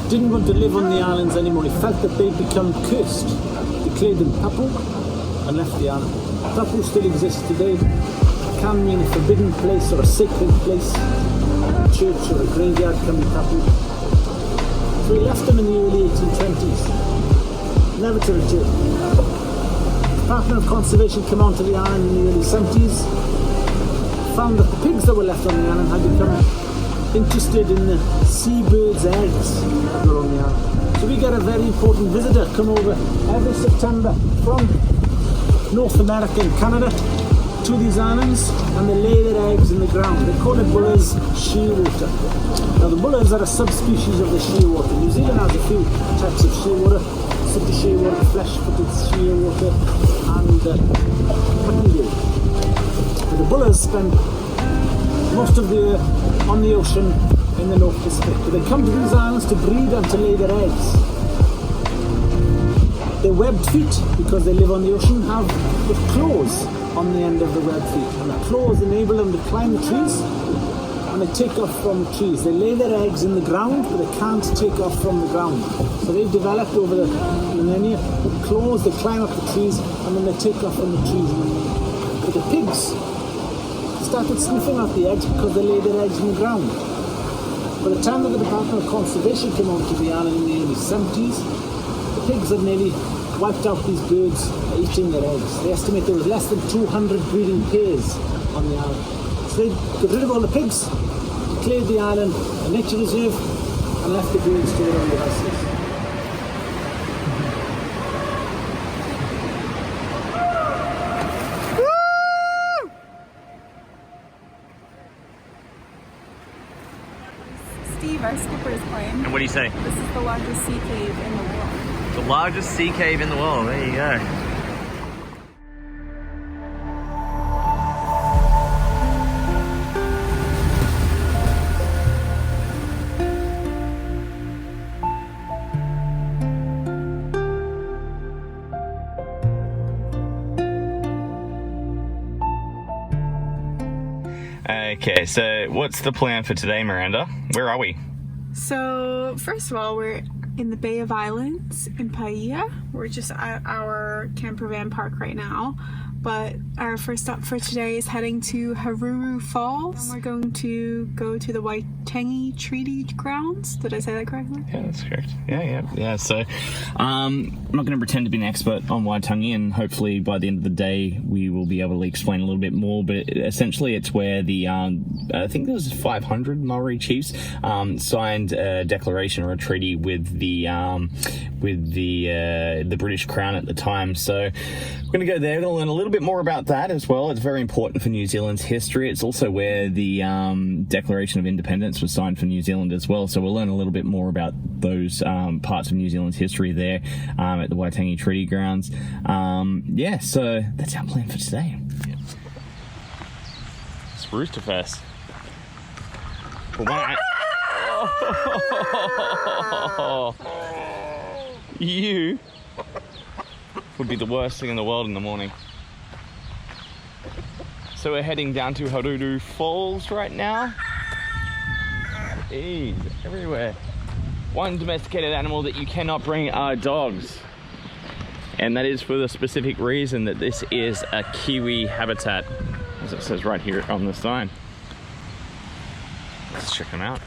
Didn't want to live on the islands anymore. He felt that they'd become cursed. Declared them tapu and left the island. Tapu still exists today. It can mean a forbidden place or a sacred place. A church or a graveyard can be tapu. So he left them in the early 1820s. Never to return. The Department of Conservation came onto the island in the early 70s. Found that the pigs that were left on the island had become interested in the seabirds' eggs that were on the island. So we get a very important visitor come over every September from North America and Canada to these islands, and they lay their eggs in the ground. They call it bullers shearwater. Now the bullers are a subspecies of the shearwater. New Zealand has a few types of shearwater: sooty shearwater, flesh-footed shearwater, and martingale. But the bullers spend most of the year on the ocean in the North Pacific. But they come to these islands to breed and to lay their eggs. Their webbed feet, because they live on the ocean, have with claws on the end of the webbed feet. And the claws enable them to climb the trees, and they take off from the trees. They lay their eggs in the ground, but they can't take off from the ground. So they've developed over the millennia claws. They climb up the trees, and then they take off from the trees. But the pigs started sniffing out the eggs because they lay their eggs in the ground. By the time that the Department of Conservation came onto the island in the early 70s, the pigs had nearly wiped out these birds eating their eggs. They estimate there was less than 200 breeding pairs on the island. So they got rid of all the pigs, declared the island a nature reserve, and left the birds to their own devices. Steve, our skipper's claim. And what do you say? This is the largest sea cave in the world. The largest sea cave in the world. There you go. Okay, so what's the plan for today, Miranda? Where are we? So, first of all, we're in the Bay of Islands in Paihia. We're just at our campervan park right now. But our first stop for today is heading to Haruru Falls. We're going to go to the Waitangi Treaty Grounds. Did I say that correctly? Yeah, that's correct. Yeah. So, I'm not going to pretend to be an expert on Waitangi, and hopefully by the end of the day we will be able to explain a little bit more. But essentially, it's where the I think there was 500 Maori chiefs signed a declaration or a treaty with the British Crown at the time. So we're going to go there. We're going to learn a little bit more about that as well. It's very important for New Zealand's history. It's also where the Declaration of Independence was signed for New Zealand as well. So we'll learn a little bit more about those parts of New Zealand's history there at the Waitangi Treaty Grounds. Yeah, so that's our plan for today. It's Rooster Fest. You would be the worst thing in the world in the morning. So we're heading down to Haruru Falls right now. Ee's everywhere. One domesticated animal that you cannot bring are dogs. And that is for the specific reason that this is a kiwi habitat, as it says right here on the sign. Let's check them out.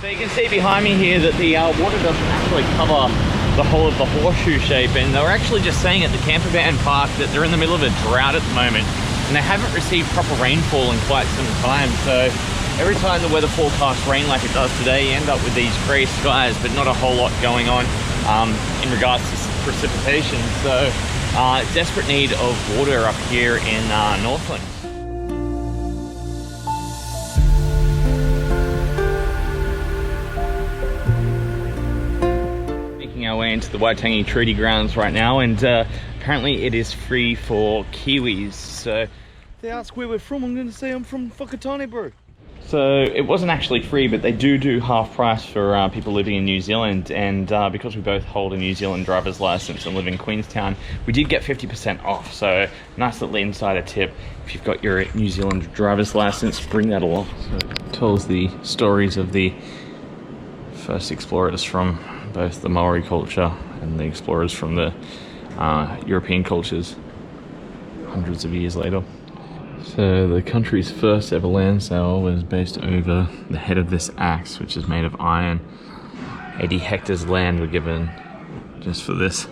So you can see behind me here that the water doesn't actually cover the whole of the horseshoe shape, and they're actually just saying at the campervan park that they're in the middle of a drought at the moment and they haven't received proper rainfall in quite some time. So every time the weather forecasts rain like it does today, you end up with these grey skies but not a whole lot going on in regards to precipitation. So desperate need of water up here in Northland. Making our way into the Waitangi Treaty Grounds right now, and apparently it is free for Kiwis. So if they ask where we're from, I'm going to say I'm from Whakatane, bro. So it wasn't actually free, but they do half price for people living in New Zealand, and because we both hold a New Zealand driver's license and live in Queenstown, we did get 50% off. So nice little insider tip: if you've got your New Zealand driver's license, bring that along. So it tells the stories of the first explorers from both the Maori culture and the explorers from the European cultures hundreds of years later. So the country's first ever land sail was based over the head of this axe, which is made of iron. 80 hectares land were given just for this.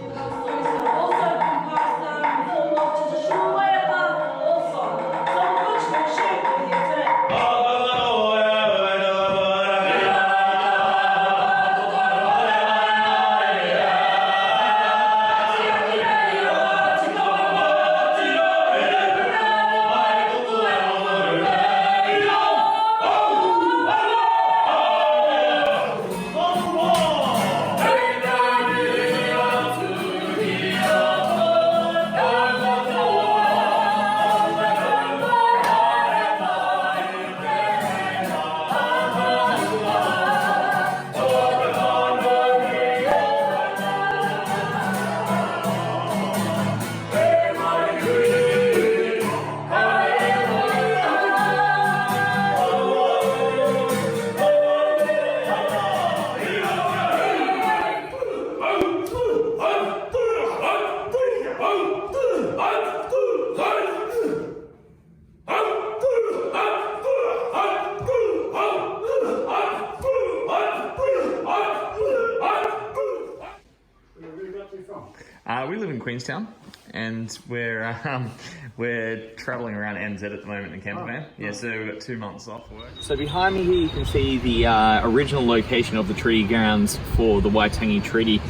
We live in Queenstown, and we're travelling around NZ at the moment in a campervan. Yeah, so we've got 2 months off work. So behind me here you can see the original location of the treaty grounds for the Waitangi Treaty.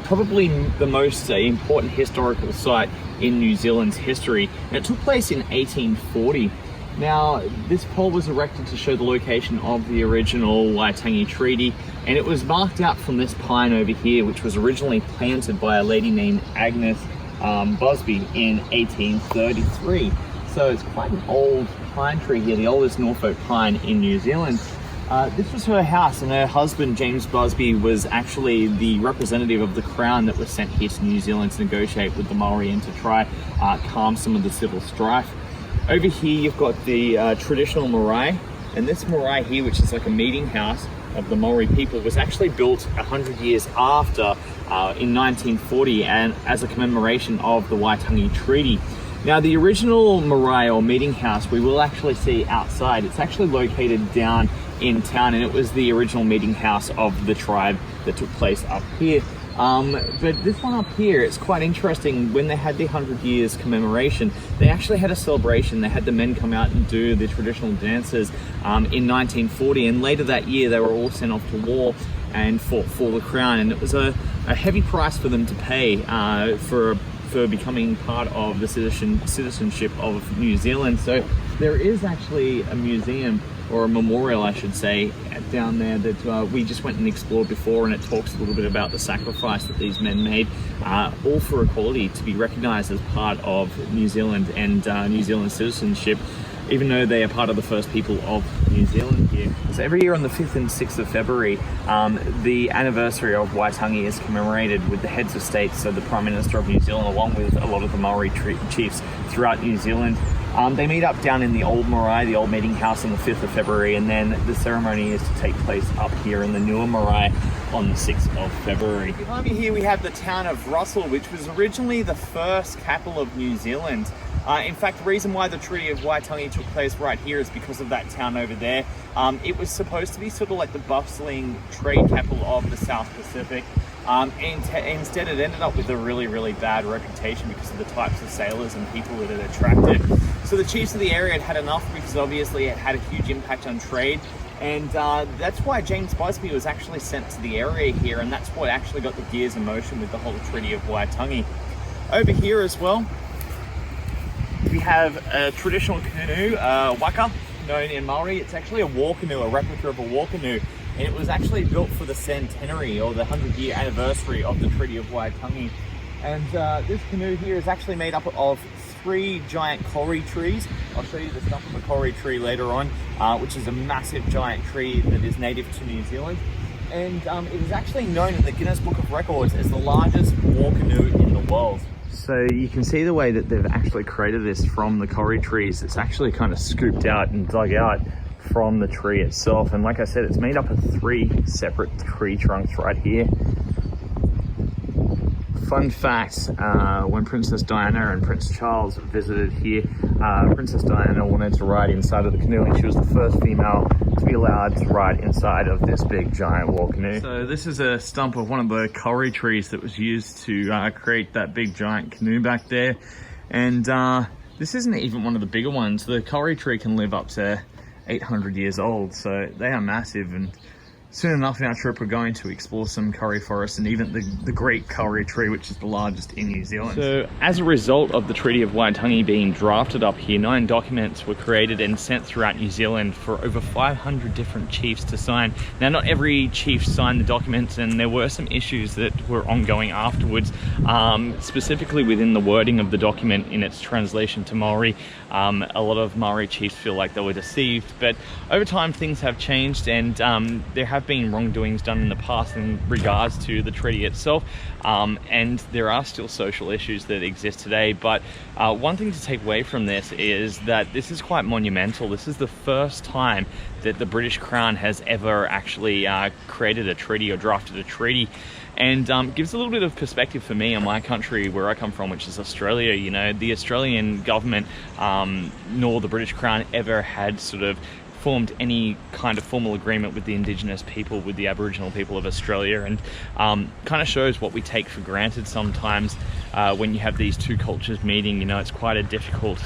Probably the most important historical site in New Zealand's history. And it took place in 1840. Now, this pole was erected to show the location of the original Waitangi Treaty, and it was marked out from this pine over here, which was originally planted by a lady named Agnes Busby in 1833. So it's quite an old pine tree here, the oldest Norfolk pine in New Zealand. This was her house, and her husband, James Busby, was actually the representative of the Crown that was sent here to New Zealand to negotiate with the Maori and to try calm some of the civil strife. Over here you've got the traditional marae, and this marae here, which is like a meeting house of the Maori people, was actually built 100 years after in 1940, and as a commemoration of the Waitangi Treaty. Now the original marae or meeting house we will actually see outside. It's actually located down in town, and it was the original meeting house of the tribe that took place up here. But this one up here, it's quite interesting. When they had the 100 years commemoration, they actually had a celebration. They had the men come out and do the traditional dances in 1940, and later that year they were all sent off to war and fought for the Crown, and it was a heavy price for them to pay for becoming part of the citizenship of New Zealand. So there is actually a museum, or a memorial I should say, down there that we just went and explored before, and it talks a little bit about the sacrifice that these men made, all for equality, to be recognised as part of New Zealand and New Zealand citizenship, even though they are part of the first people of New Zealand here. So every year on the 5th and 6th of February, the anniversary of Waitangi is commemorated with the heads of state, so the Prime Minister of New Zealand, along with a lot of the Maori chiefs throughout New Zealand. They meet up down in the old marae, the old meeting house, on the 5th of February, and then the ceremony is to take place up here in the newer marae on the 6th of February. Behind me here we have the town of Russell, which was originally the first capital of New Zealand. In fact, the reason why the Treaty of Waitangi took place right here is because of that town over there. It was supposed to be sort of like the bustling trade capital of the South Pacific. And instead it ended up with a really, really bad reputation because of the types of sailors and people that it attracted. So the chiefs of the area had enough, because obviously it had a huge impact on trade. And that's why James Busby was actually sent to the area here, and that's what actually got the gears in motion with the whole Treaty of Waitangi. Over here as well, we have a traditional canoe, waka, known in Maori. It's actually a war canoe, a replica of a war canoe. And it was actually built for the centenary or the 100-year anniversary of the Treaty of Waitangi. And this canoe here is actually made up of 3 giant kauri trees. I'll show you the stump of a kauri tree later on, which is a massive giant tree that is native to New Zealand. And it is actually known in the Guinness Book of Records as the largest war canoe in the world. So you can see the way that they've actually created this from the kauri trees. It's actually kind of scooped out and dug out from the tree itself. And like I said, it's made up of 3 separate tree trunks right here. Fun fact, when Princess Diana and Prince Charles visited here, Princess Diana wanted to ride inside of the canoe, and she was the first female to be allowed to ride inside of this big giant war canoe. So this is a stump of one of the kauri trees that was used to create that big giant canoe back there. And this isn't even one of the bigger ones. The kauri tree can live up to 800 years old, so they are massive. And soon enough in our trip, we're going to explore some kauri forests and even the great kauri tree, which is the largest in New Zealand. So as a result of the Treaty of Waitangi being drafted up here, 9 documents were created and sent throughout New Zealand for over 500 different chiefs to sign. Now, not every chief signed the documents, and there were some issues that were ongoing afterwards, specifically within the wording of the document in its translation to Maori. A lot of Maori chiefs feel like they were deceived, but over time things have changed, and there have been wrongdoings done in the past in regards to the treaty itself, and there are still social issues that exist today. But one thing to take away from this is that this is quite monumental. This is the first time that the British Crown has ever actually created a treaty or drafted a treaty, and gives a little bit of perspective for me on my country, where I come from, which is Australia. You know, the Australian government nor the British Crown ever had sort of formed any kind of formal agreement with the Indigenous people, with the Aboriginal people of Australia, and kind of shows what we take for granted sometimes when you have these 2 cultures meeting. You know, it's quite a difficult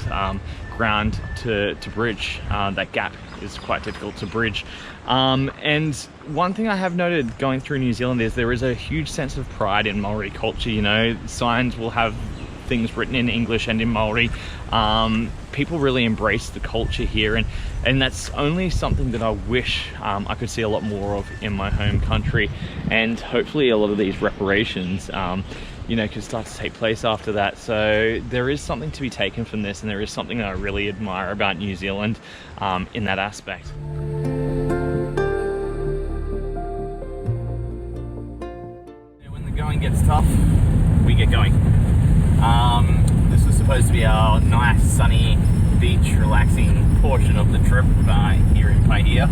ground to bridge. That gap is quite difficult to bridge. And one thing I have noted going through New Zealand is there is a huge sense of pride in Maori culture. You know, signs will have things written in English and in Maori. People really embrace the culture here, and that's only something that I wish I could see a lot more of in my home country. And hopefully a lot of these reparations you know, can start to take place after that. So there is something to be taken from this, and there is something that I really admire about New Zealand in that aspect. When the going gets tough, we get going. This was supposed to be our nice sunny beach relaxing portion of the trip here in Paihia.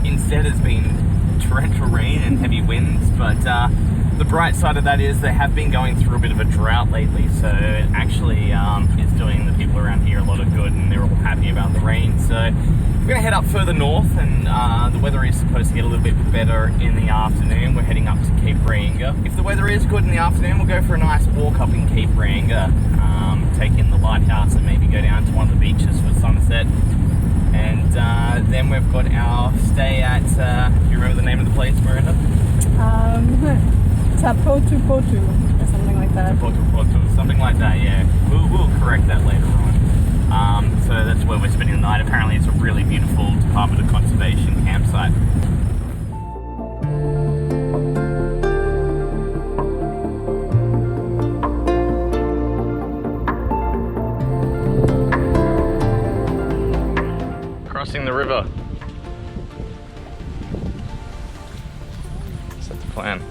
Instead it's been torrential rain and heavy winds, but the bright side of that is they have been going through a bit of a drought lately, so it actually is doing the people around here a lot of good, and they're all happy about the rain. So we're going to head up further north, and the weather is supposed to get a little bit better in the afternoon. We're heading up to Cape Reinga. If the weather is good in the afternoon, we'll go for a nice walk up in Cape Reinga, take in the lighthouse, and maybe go down to one of the beaches for sunset. And then we've got our stay at, do you remember the name of the place, Miranda? Tapotu Potu, or something like that. Tapotu Potu, something like that, yeah. We'll correct that later on. So that's where we're spending the night. Apparently it's a really beautiful Department of Conservation campsite. Crossing the river. Is that the plan?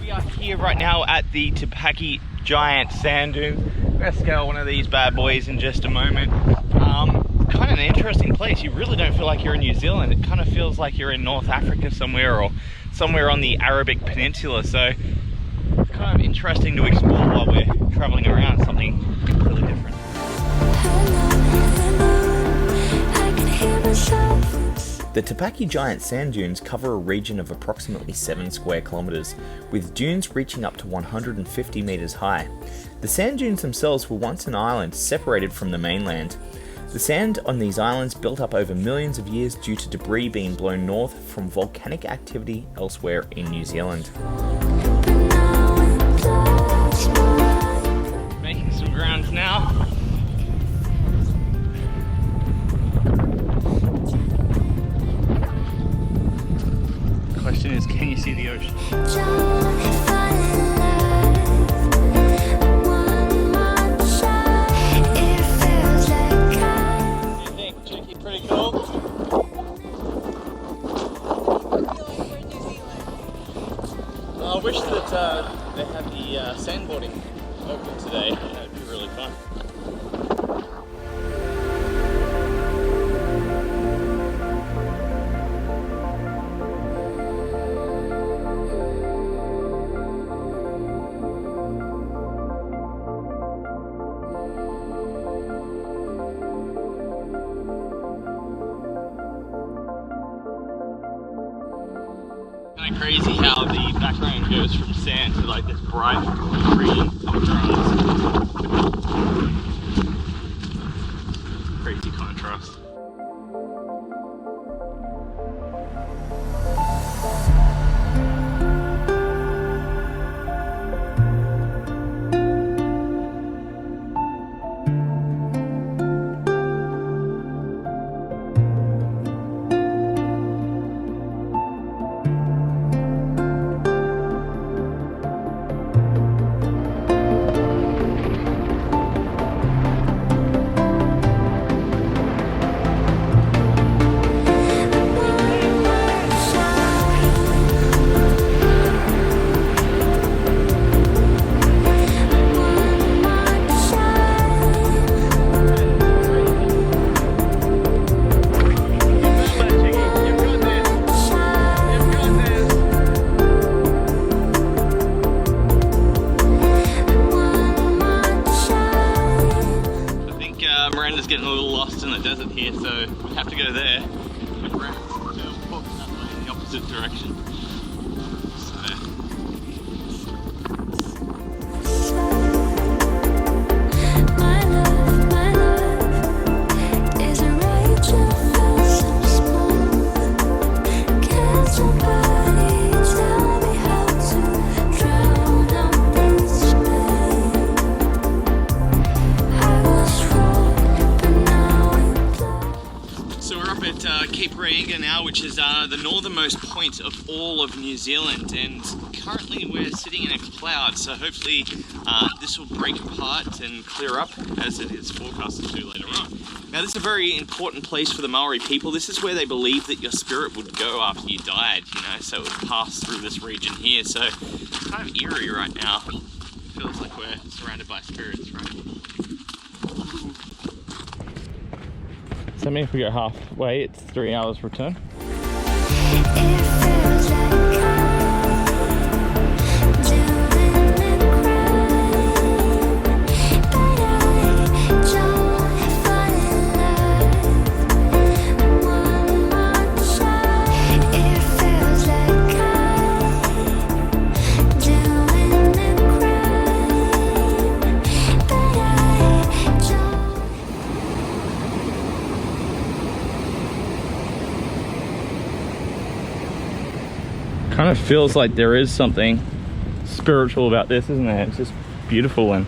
We are here right now at the Tutukaka giant sand dune. We're going to scale one of these bad boys in just a moment. Kind of an interesting place. You really don't feel like you're in New Zealand. It kind of feels like you're in North Africa somewhere, or somewhere on the Arabic Peninsula. So it's kind of interesting to explore while we're traveling around, something completely different. The Tutukaka giant sand dunes cover a region of approximately 7 square kilometres, with dunes reaching up to 150 metres high. The sand dunes themselves were once an island separated from the mainland. The sand on these islands built up over millions of years due to debris being blown north from volcanic activity elsewhere in New Zealand. campgrounds now. Question is, can you see the ocean? What do you think, Cheeky? Pretty cool? I wish that they had the sandboarding open today. That'd be really fun. Kind of crazy how the background goes from sand to like this bright green contrast. Crazy contrast. Getting a little lost in the desert here, so we have to go there and around to in the opposite direction. Cape Reinga now, which is the northernmost point of all of New Zealand, and currently we're sitting in a cloud, so hopefully this will break apart and clear up as it is forecasted to later on. Now this is a very important place for the Maori people. This is where they believe that your spirit would go after you died, you know, so it would pass through this region here. So it's kind of eerie right now. It feels like we're surrounded by spirits, right? So I mean, if we go halfway, it's 3 hours return. Kind of feels like there is something spiritual about this, isn't there? It's just beautiful, and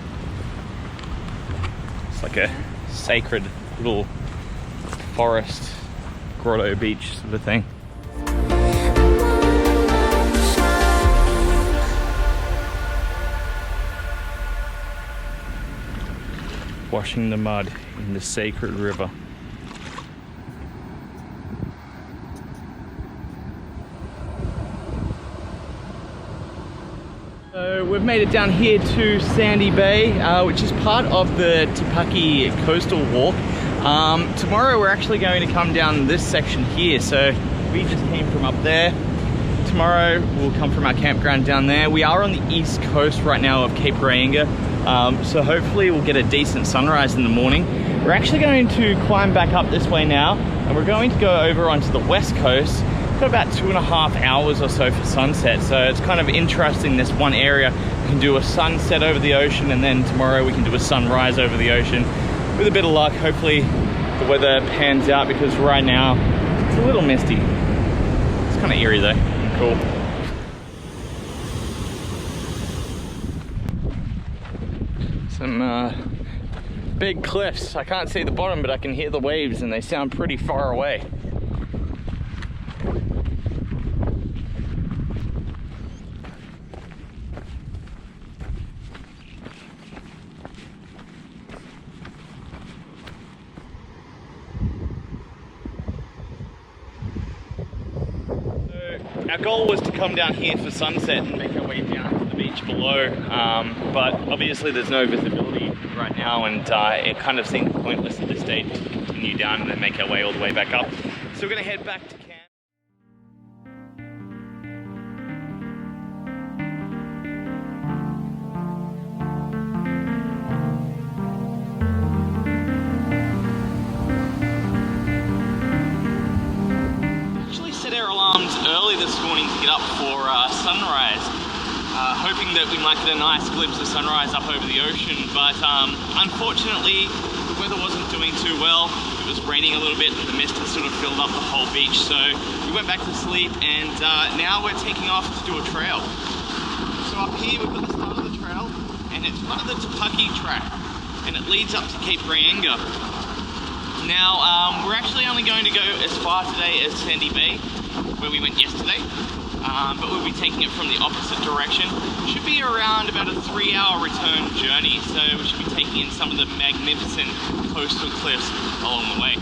it's like a sacred little forest, grotto beach sort of thing. Washing the mud in the sacred river. So we've made it down here to Sandy Bay, which is part of the Tutukaka coastal walk. Tomorrow we're actually going to come down this section here, so we just came from up there. Tomorrow we'll come from our campground down there. We are on the east coast right now of Cape Reinga, so hopefully we'll get a decent sunrise in the morning. We're actually going to climb back up this way now, and we're going to go over onto the west coast. Got about 2.5 hours or so for sunset, so it's kind of interesting. This one area we can do a sunset over the ocean, and then tomorrow we can do a sunrise over the ocean. With a bit of luck, hopefully the weather pans out, because right now it's a little misty. It's kind of eerie though. Cool. Some big cliffs. I can't see the bottom, but I can hear the waves and they sound pretty far away. Our goal was to come down here for sunset and make our way down to the beach below, but obviously there's no visibility right now, and it kind of seemed pointless at this stage to continue down and then make our way all the way back up. So we're going to head back to camp. Early this morning to get up for sunrise, hoping that we might get a nice glimpse of sunrise up over the ocean, but unfortunately the weather wasn't doing too well. It was raining a little bit and the mist had sort of filled up the whole beach, so we went back to sleep, and now we're taking off to do a trail. So up here we've got the start of the trail, and it's part of the Tutukaka track, and it leads up to Cape Reinga. Now we're actually only going to go as far today as Sandy Bay, where we went yesterday, but we'll be taking it from the opposite direction. It should be around about a 3-hour return journey, so we should be taking in some of the magnificent coastal cliffs along the way.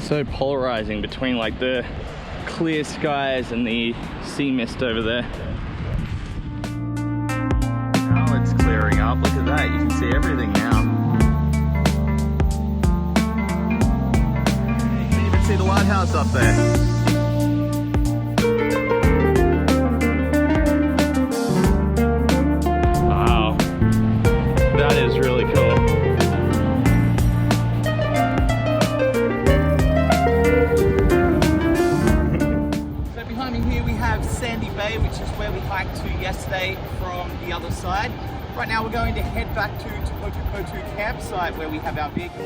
So polarizing between like the clear skies and the sea mist over there. Now it's clearing up, look at that, you can see everything now. You can even see the lighthouse up there. Wow, that is really cool. Which is where we hiked to yesterday from the other side. Right now we're going to head back to Tutukaka campsite where we have our vehicle.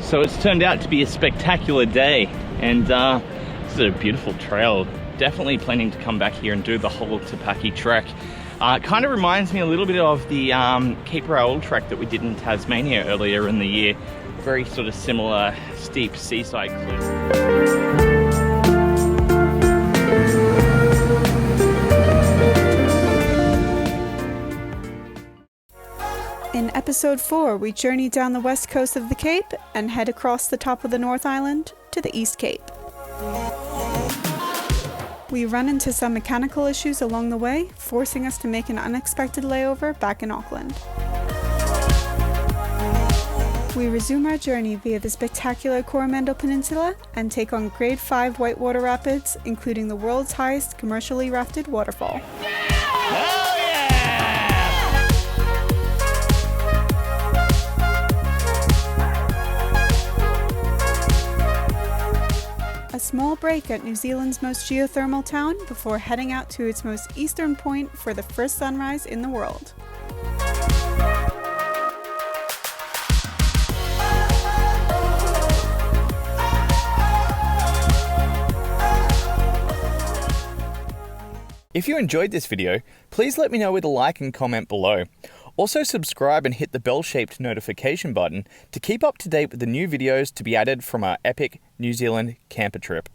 So it's turned out to be a spectacular day, and this is a beautiful trail. Definitely planning to come back here and do the whole Tutukaka trek. It kind of reminds me a little bit of the Cape Raoul trek that we did in Tasmania earlier in the year. Very sort of similar steep seaside cliffs. In episode 4, we journey down the west coast of the Cape and head across the top of the North Island to the East Cape. We run into some mechanical issues along the way, forcing us to make an unexpected layover back in Auckland. We resume our journey via the spectacular Coromandel Peninsula and take on Grade 5 whitewater rapids, including the world's highest commercially rafted waterfall. A small break at New Zealand's most geothermal town before heading out to its most eastern point for the first sunrise in the world. If you enjoyed this video, please let me know with a like and comment below. Also subscribe and hit the bell-shaped notification button to keep up to date with the new videos to be added from our epic New Zealand camper trip.